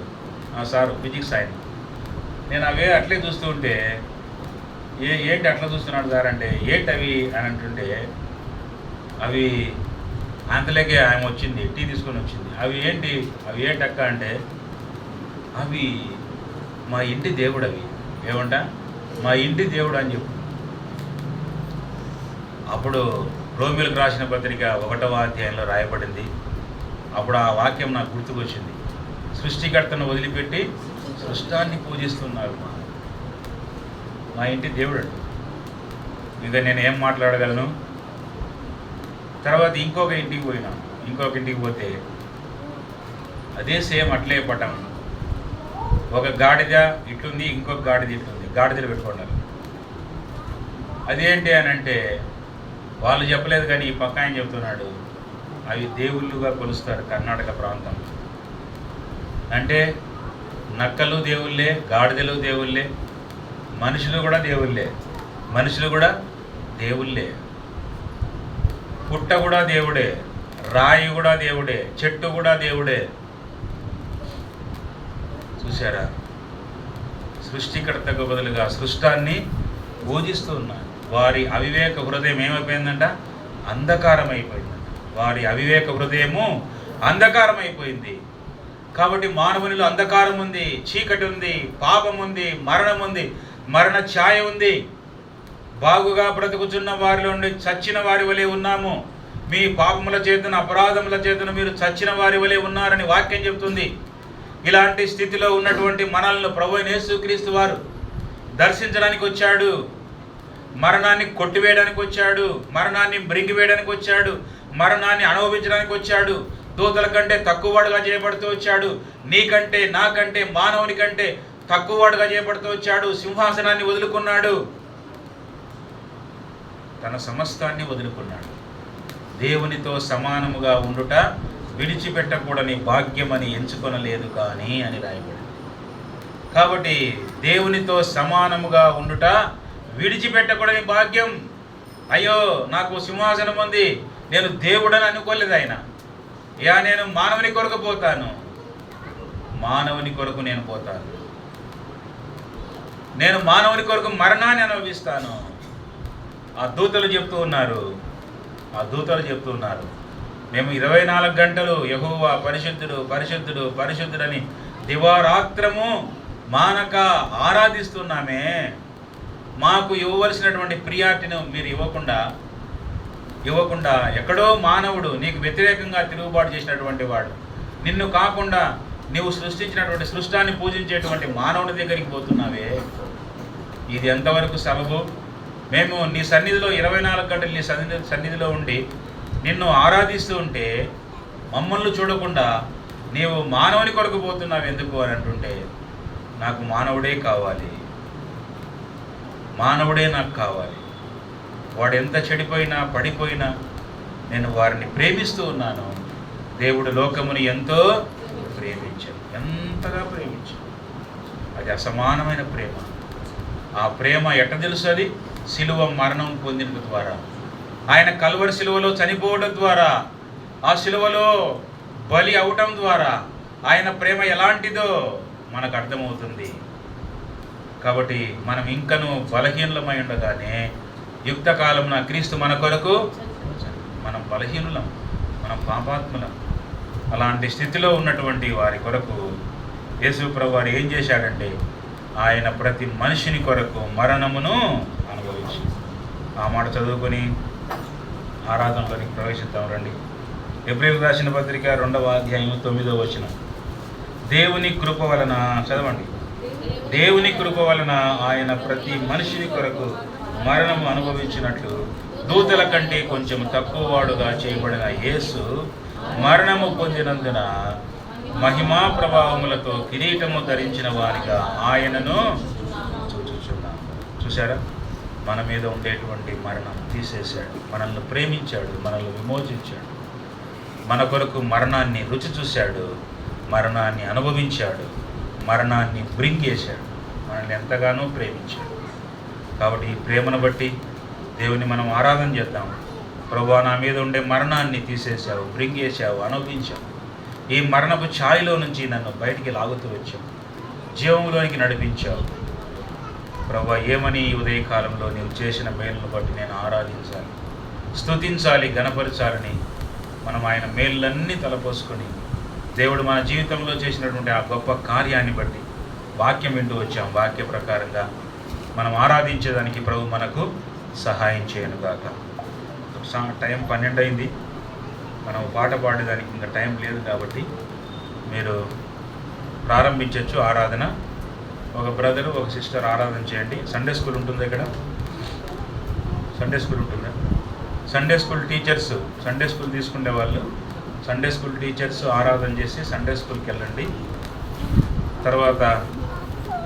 ఆ సారు ఫిజిక్స్ ఆయన. నేను అవే అట్లే చూస్తూ ఉంటే, ఏంటి అట్లా చూస్తున్నాడు సార్ అంటే, ఏంటి అవి అని అంటుంటే, అవి అంతలేకే ఆయన వచ్చింది, టీ తీసుకొని వచ్చింది. అవి ఏంటి అక్క అంటే, అవి మా ఇంటి దేవుడు. అవి ఏమంట? మా ఇంటి దేవుడు అని చెప్పు. అప్పుడు రోమిలకు రాసిన పత్రిక 1వ అధ్యాయంలో రాయబడింది. అప్పుడు ఆ వాక్యం నాకు గుర్తుకొచ్చింది. సృష్టికర్తను వదిలిపెట్టి సృష్టాన్ని పూజిస్తున్నారు. మా ఇంటి దేవుడు. ఇంకా నేను ఏం మాట్లాడగలను? తర్వాత ఇంకొక ఇంటికి పోతే అదే సేమ్ అట్లే పటం. ఒక గాడిద ఇట్లుంది, ఇంకొక గాడిద ఇట్లుంది. గాడిదలు పెట్టుకున్నారు. అదేంటి అని అంటే, వాళ్ళు చెప్పలేదు కానీ ఈ పక్క ఆయన చెప్తున్నాడు, అవి దేవుళ్ళుగా కొలుస్తారు కర్ణాటక ప్రాంతం. అంటే నక్కలు దేవుళ్ళే, గాడిదలు దేవుళ్ళే, మనుషులు కూడా దేవుళ్ళే. పుట్ట కూడా దేవుడే, రాయి కూడా దేవుడే, చెట్టు కూడా దేవుడే. చూసారా? సృష్టికర్తకు బదులుగా సృష్టాన్ని పూజిస్తూ ఉన్నారు. వారి అవివేక హృదయం ఏమైపోయిందంట? అంధకారం అయిపోయిందంట. వారి అవివేక హృదయము అంధకారం అయిపోయింది. కాబట్టి మానవునిలో అంధకారం ఉంది, చీకటి ఉంది, పాపం ఉంది, మరణం ఉంది, మరణ ఛాయ ఉంది. బాగుగా బ్రతుకుచున్న వారిలో నుండి చచ్చిన వారి వలె ఉన్నాము. మీ పాపముల చేతన, అపరాధముల చేతన మీరు చచ్చిన వారి వలె ఉన్నారని వాక్యం చెబుతుంది. ఇలాంటి స్థితిలో ఉన్నటువంటి మనల్ని ప్రభువైన యేసుక్రీస్తు వారు దర్శించడానికి వచ్చాడు. మరణాన్ని కొట్టివేయడానికి వచ్చాడు, మరణాన్ని మృంగివేయడానికి వచ్చాడు, మరణాన్ని అనుభవించడానికి వచ్చాడు. దూతల కంటే తక్కువవాడుగా చేయబడుతూ వచ్చాడు. నీకంటే, నాకంటే, మానవుని కంటే తక్కువవాడుగా చేయబడుతూ వచ్చాడు. సింహాసనాన్ని వదులుకున్నాడు, తన సమస్తాన్ని వదులుకున్నాడు. దేవునితో సమానముగా ఉండుట విడిచిపెట్టకూడని భాగ్యమని ఎంచుకొనలేదు కానీ అని రాయబడింది. కాబట్టి దేవునితో సమానముగా ఉండుట విడిచిపెట్టకూడని భాగ్యం. అయ్యో నాకు సింహాసనం ఉంది, నేను దేవుడని అనుకోలేదు ఆయన. నేను మానవుని కొరకు పోతాను, మానవుని కొరకు నేను పోతాను. నేను మానవుని కొరకు మరణాన్ని అనుభవిస్తాను. ఆ దూతలు చెప్తూ ఉన్నారు, మేము 24 గంటలు యెహోవా పరిశుద్ధుడు పరిశుద్ధుడు పరిశుద్ధుడని దివారాత్రము మానక ఆరాధిస్తున్నామే. మాకు ఇవ్వవలసినటువంటి ప్రియారిటీని మీరు ఇవ్వకుండా ఎక్కడో మానవుడు నీకు వ్యతిరేకంగా తిరుగుబాటు చేసినటువంటి వాడు, నిన్ను కాకుండా నీవు సృష్టించినటువంటి సృష్టాన్ని పూజించేటువంటి మానవుని దగ్గరికి పోతున్నావే. ఇది ఎంతవరకు సబబు? మేము నీ సన్నిధిలో 24 గంటలు నీ సన్నిధిలో ఉండి నిన్ను ఆరాధిస్తూ ఉంటే మమ్మల్ని చూడకుండా నీవు మానవుని కొరకు పోతున్నావు ఎందుకు అని అంటుంటే, నాకు మానవుడే కావాలి, మానవుడే నాకు కావాలి. వాడు ఎంత చెడిపోయినా పడిపోయినా నేను వారిని ప్రేమిస్తూ ఉన్నాను. దేవుడు లోకముని ఎంతో ప్రేమించాడు, ఎంతగా ప్రేమించాడు. అది అసమానమైన ప్రేమ. ఆ ప్రేమ ఎట్ట తెలుసు? అది శిలువ మరణం పొందిన ద్వారా, ఆయన కల్వరి శిలువలో చనిపోవడం ద్వారా, ఆ శిలువలో బలి అవటం ద్వారా ఆయన ప్రేమ ఎలాంటిదో మనకు అర్థమవుతుంది. కాబట్టి మనం ఇంకనూ బలహీనులమై ఉండగానే యుక్త కాలమున క్రీస్తు మన కొరకు, మనం బలహీనులం, మనం పాపాత్ములం. అలాంటి స్థితిలో ఉన్నటువంటి వారి కొరకు యేసు ప్రభు వారు ఏం చేశాడంటే, ఆయన ప్రతి మనిషిని కొరకు మరణమును అనుభవించి. ఆ మాట చదువుకొని ఆరాధనలోనికి ప్రవేశిద్దాం రండి. హెబ్రీయులకు రాసిన పత్రిక 2వ అధ్యాయం 9వ వచనం. దేవుని కృప వలన, చదవండి, దేవుని కృప వలన ఆయన ప్రతి మనిషిని కొరకు మరణము అనుభవించినట్లు దూతల కంటే కొంచెం తక్కువ వాడుగా చేయబడిన యేసు మరణము పొందినందున మహిమా ప్రభావములతో కిరీటము ధరించిన వారిగా ఆయనను చూచుచున్నాం. చూసారా? మన మీద ఉండేటువంటి మరణం తీసేశాడు, మనల్ని ప్రేమించాడు, మనల్ని విమోచించాడు, మన కొరకు మరణాన్ని రుచి చూశాడు, మరణాన్ని అనుభవించాడు, మరణాన్ని బ్రింగేశాడు, మనల్ని ఎంతగానో ప్రేమించాడు. కాబట్టి ఈ ప్రేమను బట్టి దేవుని మనం ఆరాధన చేద్దాం. ప్రభువా, నా మీద ఉండే మరణాన్ని తీసేశావు, బ్రింగేశావు, అనుభవించావు. ఈ మరణపు ఛాయలో నుంచి నన్ను బయటికి లాగుతూ వచ్చావు, జీవంలోనికి నడిపించావు. ప్రభువా, ఏమని ఈ ఉదయకాలంలో నీవు చేసిన మేలును బట్టి నేను ఆరాధించాలి, స్తుతించాలి, గణపరచాలని మనం ఆయన మేలులన్నీ తలపోసుకొని దేవుడు మన జీవితంలో చేసినటువంటి ఆ గొప్ప కార్యాన్ని బట్టి వాక్యం వింటూ వచ్చాం. వాక్య ప్రకారంగా మనం ఆరాధించేదానికి ప్రభు మనకు సహాయం చేయనుగాక. టైం 12 అయింది. మనం పాట పాడేదానికి ఇంకా టైం లేదు కాబట్టి మీరు ప్రారంభించవచ్చు ఆరాధన. ఒక బ్రదరు, ఒక సిస్టర్ ఆరాధన చేయండి. సండే స్కూల్ ఉంటుంది ఇక్కడ, సండే స్కూల్ ఉంటుందా? Sunday school teachers, Sunday school తీసుకునే వాళ్ళు సండే స్కూల్ టీచర్స్ ఆరాధన చేసి సండే స్కూల్కి వెళ్ళండి. తర్వాత